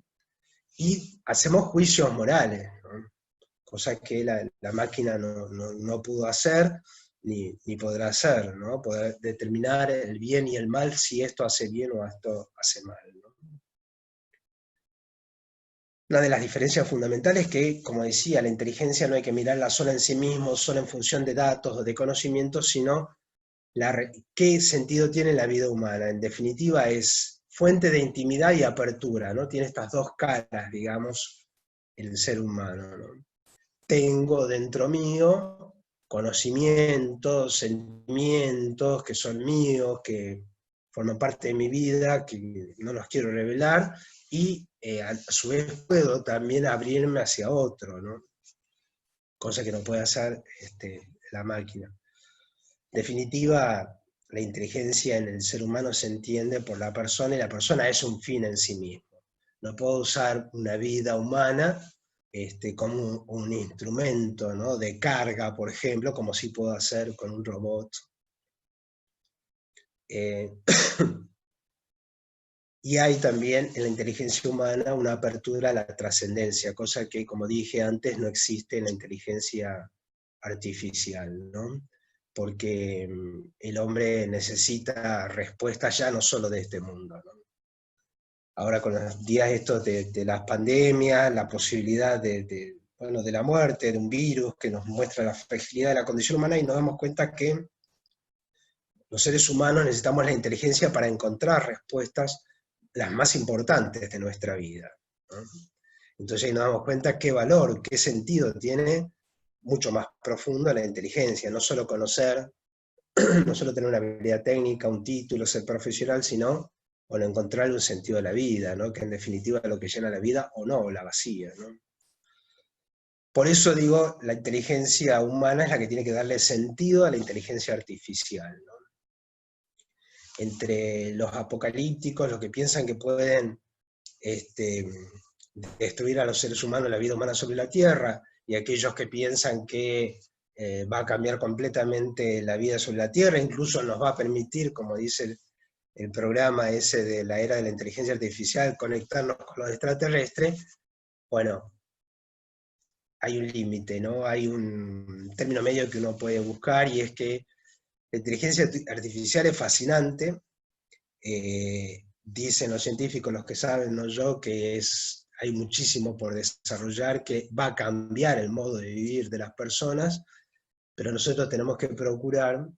B: y hacemos juicios morales, ¿no? Cosa que la máquina no pudo hacer, ni podrá hacer, ¿no? Poder determinar el bien y el mal, si esto hace bien o esto hace mal, ¿no? Una de las diferencias fundamentales es que, como decía, la inteligencia no hay que mirarla sola en sí mismo, solo en función de datos o de conocimientos, sino qué sentido tiene la vida humana. En definitiva, es fuente de intimidad y apertura, ¿no? Tiene estas dos caras, digamos, el ser humano, ¿no? Tengo dentro mío conocimientos, sentimientos que son míos, que forman parte de mi vida, que no los quiero revelar, y a su vez puedo también abrirme hacia otro, ¿no? Cosa que no puede hacer la máquina. En definitiva, la inteligencia en el ser humano se entiende por la persona, y la persona es un fin en sí mismo. No puedo usar una vida humana como un instrumento, ¿no? De carga, por ejemplo, como sí puedo hacer con un robot. Y hay también en la inteligencia humana una apertura a la trascendencia, cosa que, como dije antes, no existe en la inteligencia artificial, ¿no? Porque el hombre necesita respuestas ya no solo de este mundo, ¿no? Ahora con los días estos de las pandemias, la posibilidad de la muerte, de un virus que nos muestra la fragilidad de la condición humana, y nos damos cuenta que los seres humanos necesitamos la inteligencia para encontrar respuestas las más importantes de nuestra vida, ¿no? Entonces ahí nos damos cuenta qué valor, qué sentido tiene mucho más profundo la inteligencia, no solo conocer, no solo tener una habilidad técnica, un título, ser profesional, sino encontrar un sentido a la vida, ¿no? Que en definitiva es lo que llena la vida o no, o la vacía, ¿no? Por eso digo, la inteligencia humana es la que tiene que darle sentido a la inteligencia artificial, ¿no? Entre los apocalípticos, los que piensan que pueden destruir a los seres humanos, la vida humana sobre la Tierra, y aquellos que piensan que va a cambiar completamente la vida sobre la Tierra, incluso nos va a permitir, como dice el programa ese de la era de la inteligencia artificial, conectarnos con los extraterrestres. Bueno, hay un límite, ¿no? Hay un término medio que uno puede buscar, y es que la inteligencia artificial es fascinante, dicen los científicos, los que saben, no yo, que hay muchísimo por desarrollar, que va a cambiar el modo de vivir de las personas, pero nosotros tenemos que procurar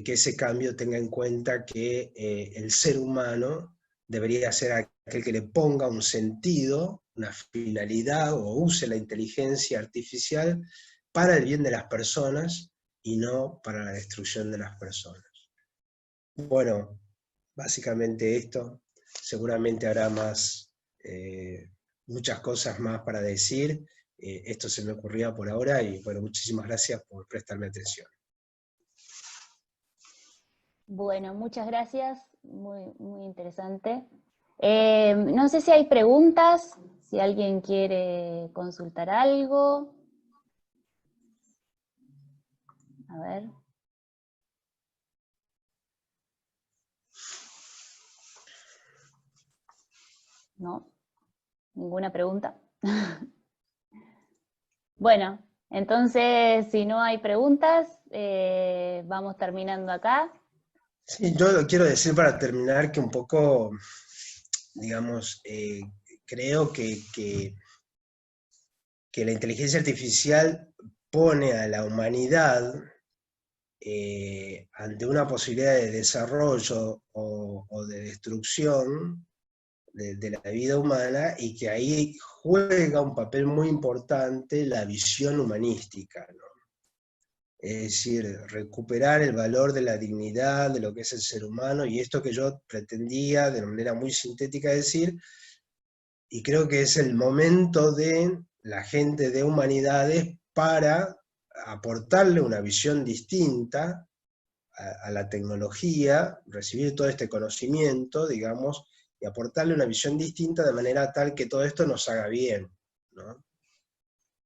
B: que ese cambio tenga en cuenta que el ser humano debería ser aquel que le ponga un sentido, una finalidad, o use la inteligencia artificial para el bien de las personas y no para la destrucción de las personas. Bueno, básicamente esto. Seguramente habrá muchas cosas más para decir. Esto se me ocurría por ahora, y bueno, muchísimas gracias por prestarme atención.
A: Bueno, muchas gracias, muy, muy interesante. No sé si hay preguntas, si alguien quiere consultar algo. A ver. No, ninguna pregunta. Bueno, entonces, si no hay preguntas, vamos terminando acá.
B: Sí, yo lo quiero decir para terminar que un poco, digamos, creo que la inteligencia artificial pone a la humanidad ante una posibilidad de desarrollo o de destrucción de la vida humana, y que ahí juega un papel muy importante la visión humanística, ¿no? Es decir, recuperar el valor de la dignidad, de lo que es el ser humano, y esto que yo pretendía de una manera muy sintética decir, y creo que es el momento de la gente de humanidades para aportarle una visión distinta a la tecnología, recibir todo este conocimiento, digamos, y aportarle una visión distinta de manera tal que todo esto nos haga bien, ¿no?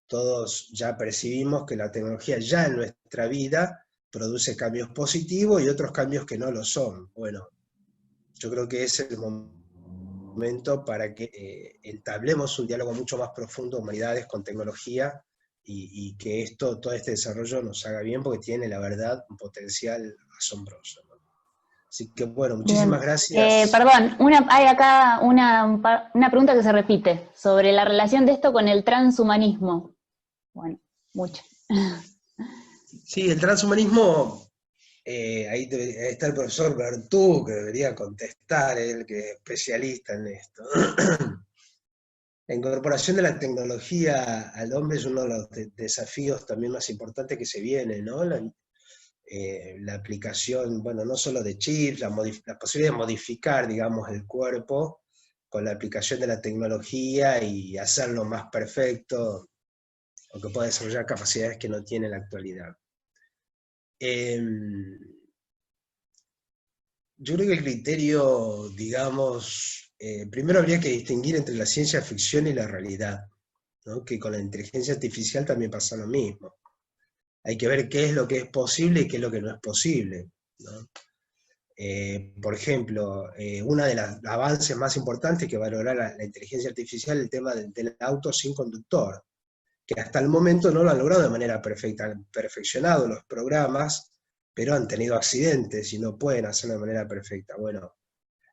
B: Todos ya percibimos que la tecnología ya en nuestra vida produce cambios positivos y otros cambios que no lo son. Bueno, yo creo que es el momento para que entablemos un diálogo mucho más profundo de humanidades con tecnología y que todo este desarrollo nos haga bien porque tiene, la verdad, un potencial asombroso, ¿no? Así que bueno,
A: Bien.
B: muchísimas gracias.
A: Perdón, hay acá una pregunta que se repite sobre la relación de esto con el transhumanismo. Bueno, mucho.
B: Sí, el transhumanismo, ahí está el profesor Bertú, que debería contestar, él que es especialista en esto. La incorporación de la tecnología al hombre es uno de los desafíos también más importantes que se viene, ¿no? La aplicación, bueno, no solo de chips, la posibilidad de modificar, digamos, el cuerpo con la aplicación de la tecnología y hacerlo más perfecto, o que pueda desarrollar capacidades que no tiene en la actualidad. Yo creo que el criterio, digamos, primero habría que distinguir entre la ciencia ficción y la realidad, ¿no? Que con la inteligencia artificial también pasa lo mismo. Hay que ver qué es lo que es posible y qué es lo que no es posible, ¿no? Por ejemplo, uno de los avances más importantes que va a lograr la inteligencia artificial es el tema del auto sin conductor, que hasta el momento no lo han logrado de manera perfecta, han perfeccionado los programas, pero han tenido accidentes y no pueden hacerlo de manera perfecta. Bueno,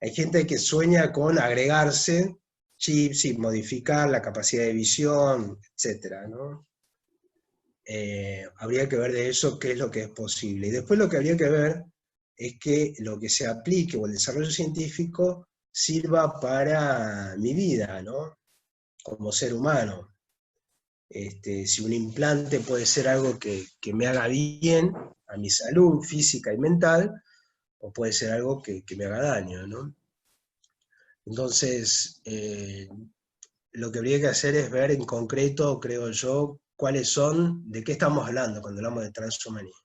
B: hay gente que sueña con agregarse chips y modificar la capacidad de visión, etcétera, ¿no? Habría que ver de eso qué es lo que es posible. Y después lo que habría que ver es que lo que se aplique o el desarrollo científico sirva para mi vida, ¿no? Como ser humano. Si un implante puede ser algo que me haga bien a mi salud física y mental, o puede ser algo que me haga daño, ¿no? Entonces, lo que habría que hacer es ver en concreto, creo yo, cuáles son, de qué estamos hablando cuando hablamos de transhumanismo.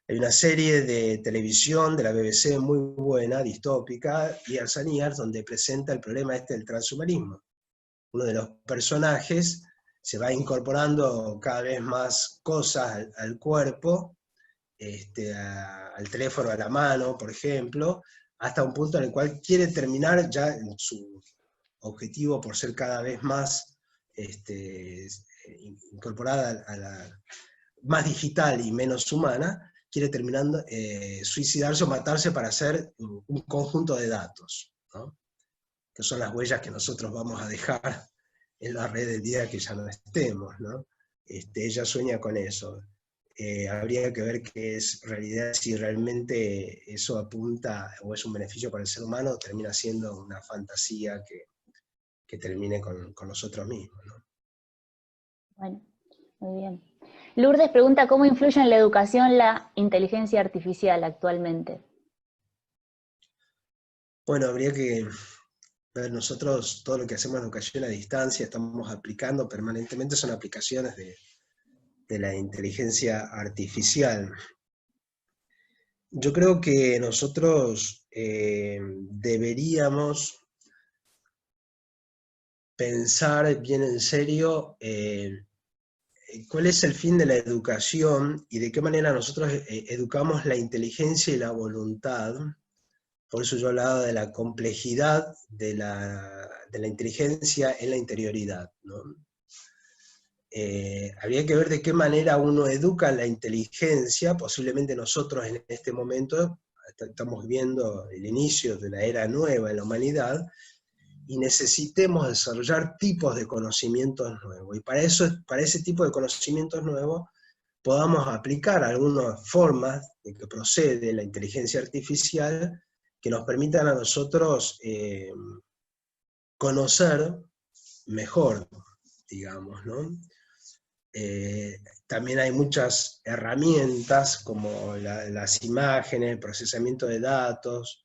B: Hay una serie de televisión de la BBC muy buena, distópica, Years and Years, donde presenta el problema del transhumanismo. Uno de los personajes se va incorporando cada vez más cosas al cuerpo, al teléfono a la mano, por ejemplo, hasta un punto en el cual quiere terminar ya en su objetivo por ser cada vez más incorporada a la más digital y menos humana, quiere terminando suicidarse o matarse para hacer un conjunto de datos, ¿no? Que son las huellas que nosotros vamos a dejar en la red el día que ya no estemos, ¿no? Ella sueña con eso. Habría que ver qué es realidad, si realmente eso apunta o es un beneficio para el ser humano, o termina siendo una fantasía que termine con nosotros mismos, ¿no?
A: Bueno, muy bien. Lourdes pregunta cómo influye en la educación la inteligencia artificial actualmente.
B: Bueno, habría que ver, nosotros todo lo que hacemos en educación a distancia, estamos aplicando permanentemente, son aplicaciones de la inteligencia artificial. Yo creo que nosotros deberíamos pensar bien en serio cuál es el fin de la educación y de qué manera nosotros educamos la inteligencia y la voluntad. Por eso yo hablaba de la complejidad de la inteligencia en la interioridad, ¿no? Habría que ver de qué manera uno educa la inteligencia. Posiblemente nosotros en este momento estamos viendo el inicio de la era nueva en la humanidad, y necesitemos desarrollar tipos de conocimientos nuevos. Y para ese tipo de conocimientos nuevos, podamos aplicar algunas formas de que procede la inteligencia artificial que nos permitan a nosotros conocer mejor, digamos, ¿no? También hay muchas herramientas como las imágenes, el procesamiento de datos,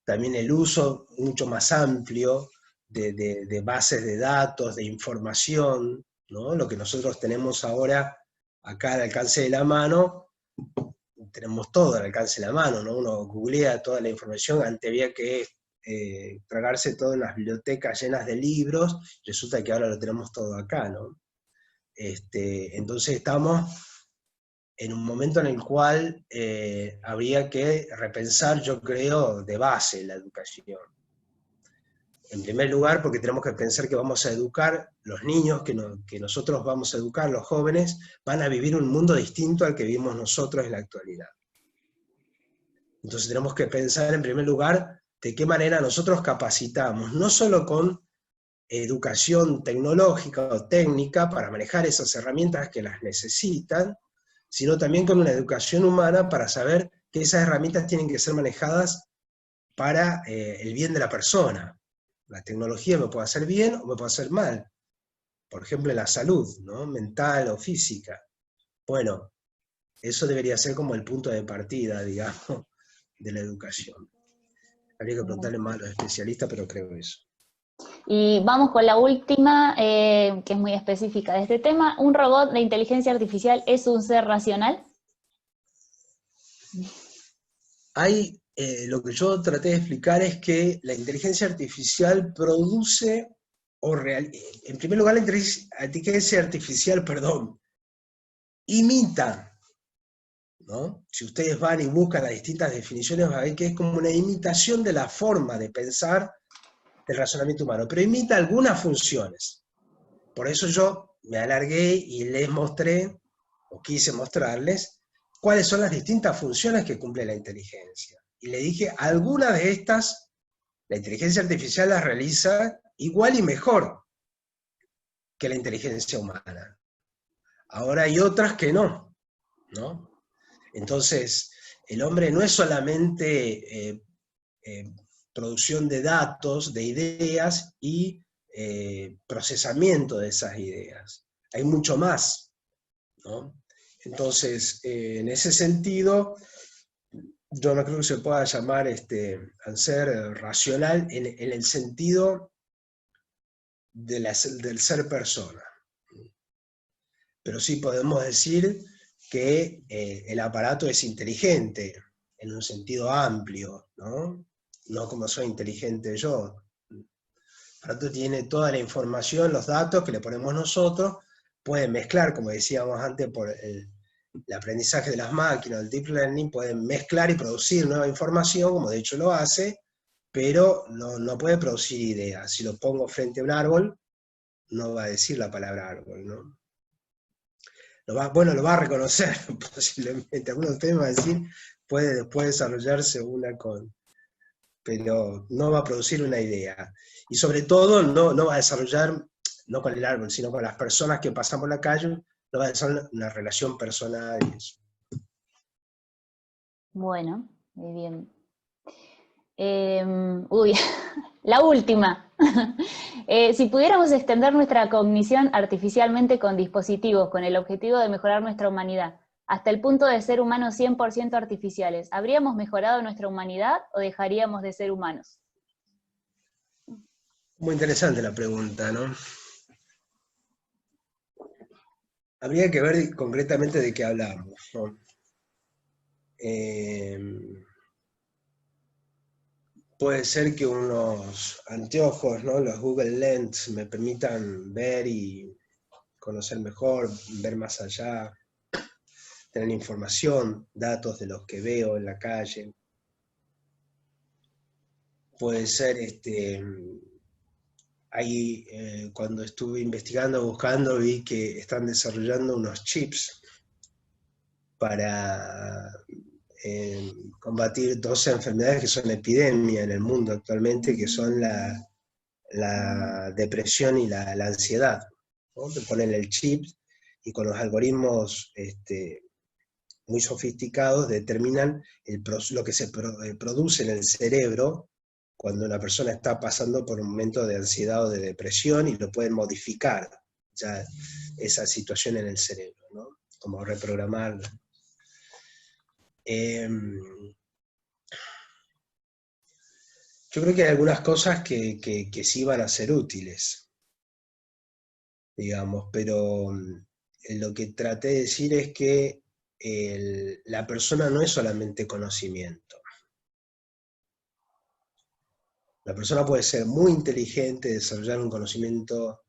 B: también el uso mucho más amplio de bases de datos, de información, ¿no? Lo que nosotros tenemos ahora acá al alcance de la mano, tenemos todo al alcance de la mano, ¿no? Uno googlea toda la información, antes había que tragarse todo en las bibliotecas llenas de libros, resulta que ahora lo tenemos todo acá, ¿no? Entonces estamos en un momento en el cual habría que repensar, yo creo, de base la educación. En primer lugar, porque tenemos que pensar que vamos a educar, los niños que nosotros vamos a educar, los jóvenes, van a vivir un mundo distinto al que vivimos nosotros en la actualidad. Entonces tenemos que pensar en primer lugar de qué manera nosotros capacitamos, no solo con educación tecnológica o técnica para manejar esas herramientas que las necesitan, sino también con una educación humana para saber que esas herramientas tienen que ser manejadas para el bien de la persona. La tecnología me puede hacer bien o me puede hacer mal. Por ejemplo, en la salud, ¿no? Mental o física. Bueno, eso debería ser como el punto de partida, digamos, de la educación. Habría que preguntarle más a los especialistas, pero creo eso.
A: Y vamos con la última, que es muy específica de este tema. ¿Un robot de inteligencia artificial es un ser racional?
B: Lo que yo traté de explicar es que la inteligencia artificial produce, en primer lugar, la inteligencia artificial, imita, ¿no? Si ustedes van y buscan las distintas definiciones, van a ver que es como una imitación de la forma de pensar del razonamiento humano, pero imita algunas funciones. Por eso yo me alargué y les mostré, o quise mostrarles, cuáles son las distintas funciones que cumple la inteligencia. Y le dije, algunas de estas, la inteligencia artificial las realiza igual y mejor que la inteligencia humana. Ahora hay otras que no, ¿no? Entonces, el hombre no es solamente producción de datos, de ideas y procesamiento de esas ideas. Hay mucho más, ¿no? Entonces, en ese sentido, yo no creo que se pueda llamar al ser racional en el sentido del ser persona. Pero sí podemos decir que el aparato es inteligente, en un sentido amplio, ¿no? No como soy inteligente yo. El aparato tiene toda la información, los datos que le ponemos nosotros, puede mezclar, como decíamos antes, por el aprendizaje de las máquinas, el deep learning, pueden mezclar y producir nueva información, como de hecho lo hace, pero no puede producir ideas. Si lo pongo frente a un árbol, no va a decir la palabra árbol, ¿no? Lo va a reconocer posiblemente. Algunos temas va a decir, puede después desarrollarse una pero no va a producir una idea. Y sobre todo no va a desarrollar, no con el árbol, sino con las personas que pasan por la calle, no va a desarrollar una relación personal y eso.
A: Bueno, muy bien. La última. Si pudiéramos extender nuestra cognición artificialmente con dispositivos con el objetivo de mejorar nuestra humanidad, hasta el punto de ser humanos 100% artificiales, ¿habríamos mejorado nuestra humanidad o dejaríamos de ser humanos?
B: Muy interesante la pregunta, ¿no? Habría que ver concretamente de qué hablamos, ¿no? Puede ser que unos anteojos, ¿no? Los Google Lens, me permitan ver y conocer mejor, ver más allá, tener información, datos de los que veo en la calle. Puede ser, ahí cuando estuve investigando, buscando, vi que están desarrollando unos chips para combatir dos enfermedades que son epidemia en el mundo actualmente, que son la depresión y la ansiedad, ¿no? Te ponen el chip y con los algoritmos muy sofisticados determinan lo que se produce en el cerebro cuando una persona está pasando por un momento de ansiedad o de depresión, y lo pueden modificar ya esa situación en el cerebro, ¿no? Como reprogramarlo. Yo creo que hay algunas cosas que sí van a ser útiles, digamos, pero lo que traté de decir es que la persona no es solamente conocimiento. La persona puede ser muy inteligente, desarrollar un conocimiento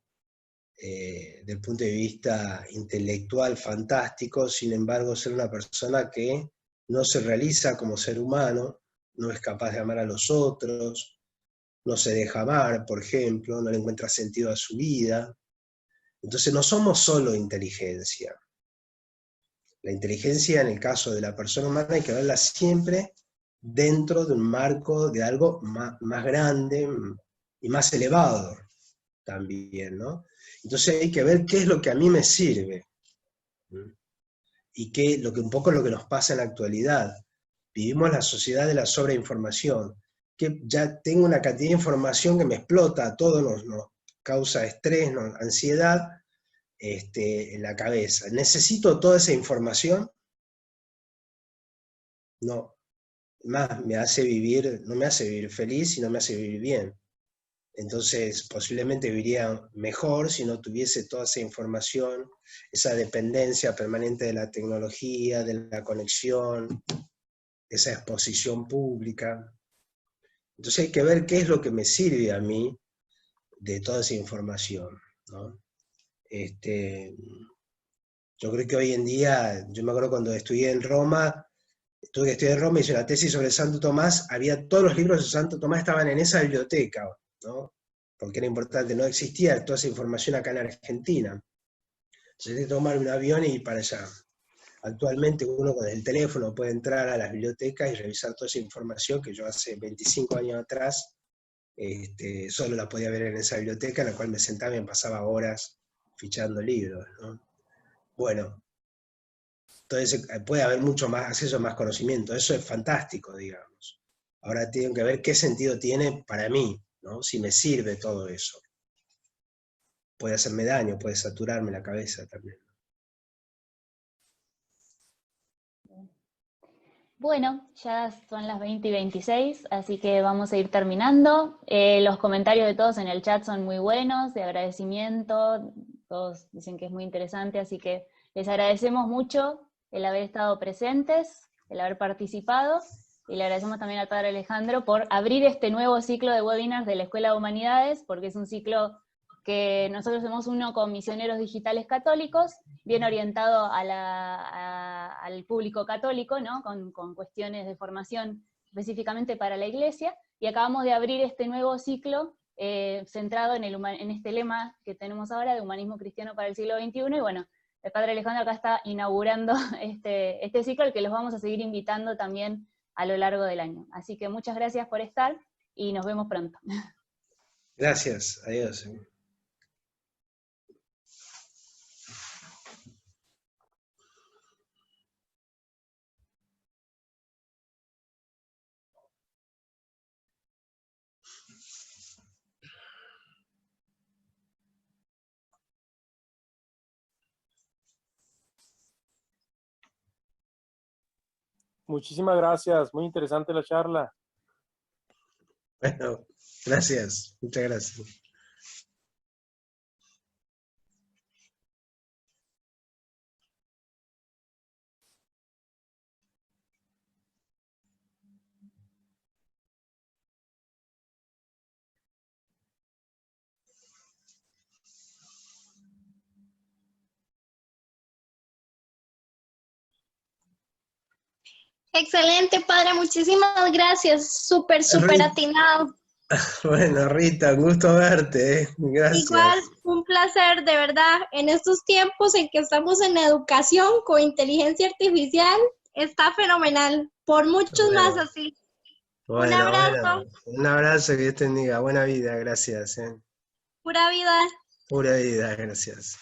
B: del punto de vista intelectual fantástico, sin embargo ser una persona que no se realiza como ser humano, no es capaz de amar a los otros, no se deja amar, por ejemplo, no le encuentra sentido a su vida. Entonces no somos solo inteligencia. La inteligencia en el caso de la persona humana hay que verla siempre dentro de un marco de algo más grande y más elevado también, ¿no? Entonces hay que ver qué es lo que a mí me sirve. Y un poco lo que nos pasa en la actualidad. Vivimos la sociedad de la sobreinformación, que ya tengo una cantidad de información que me explota, todo nos causa estrés, ansiedad en la cabeza. ¿Necesito toda esa información? No. Más no me hace vivir feliz y no me hace vivir bien. Entonces, posiblemente viviría mejor si no tuviese toda esa información, esa dependencia permanente de la tecnología, de la conexión, esa exposición pública. Entonces hay que ver qué es lo que me sirve a mí de toda esa información, ¿no? Yo creo que hoy en día, yo me acuerdo cuando estudié en Roma, tuve que estudiar en Roma, hice una tesis sobre Santo Tomás, todos los libros de Santo Tomás estaban en esa biblioteca, ¿no? Porque era importante, no existía toda esa información acá en Argentina. Entonces hay que tomar un avión y ir para allá. Actualmente uno con el teléfono puede entrar a las bibliotecas y revisar toda esa información que yo hace 25 años atrás solo la podía ver en esa biblioteca, en la cual me sentaba y me pasaba horas fichando libros, ¿no? Bueno, entonces puede haber mucho más acceso, más conocimiento, eso es fantástico, digamos. Ahora tengo que ver qué sentido tiene para mí, ¿no? Si me sirve todo eso. Puede hacerme daño, puede saturarme la cabeza también.
A: Bueno, ya son las 20:26, así que vamos a ir terminando. Los comentarios de todos en el chat son muy buenos, de agradecimiento, todos dicen que es muy interesante, así que les agradecemos mucho el haber estado presentes, el haber participado, y le agradecemos también al Padre Alejandro por abrir este nuevo ciclo de webinars de la Escuela de Humanidades, porque es un ciclo que nosotros somos uno con misioneros digitales católicos, bien orientado al público católico, ¿no? con cuestiones de formación específicamente para la Iglesia, y acabamos de abrir este nuevo ciclo centrado en este lema que tenemos ahora de humanismo cristiano para el siglo XXI, y bueno, el Padre Alejandro acá está inaugurando este ciclo, al que los vamos a seguir invitando también a lo largo del año. Así que muchas gracias por estar, y nos vemos pronto.
B: Gracias, adiós.
C: Muchísimas gracias, muy interesante la charla.
B: Bueno, gracias, muchas gracias.
D: Excelente, padre, muchísimas gracias, súper atinado.
B: Bueno, Rita, un gusto verte, gracias.
D: Igual, un placer, de verdad, en estos tiempos en que estamos en educación con inteligencia artificial, está fenomenal, por muchos más así.
B: Bueno,
D: un abrazo.
B: Bueno, un abrazo, que Dios te bendiga, buena vida, gracias.
D: Pura vida.
B: Pura vida, gracias.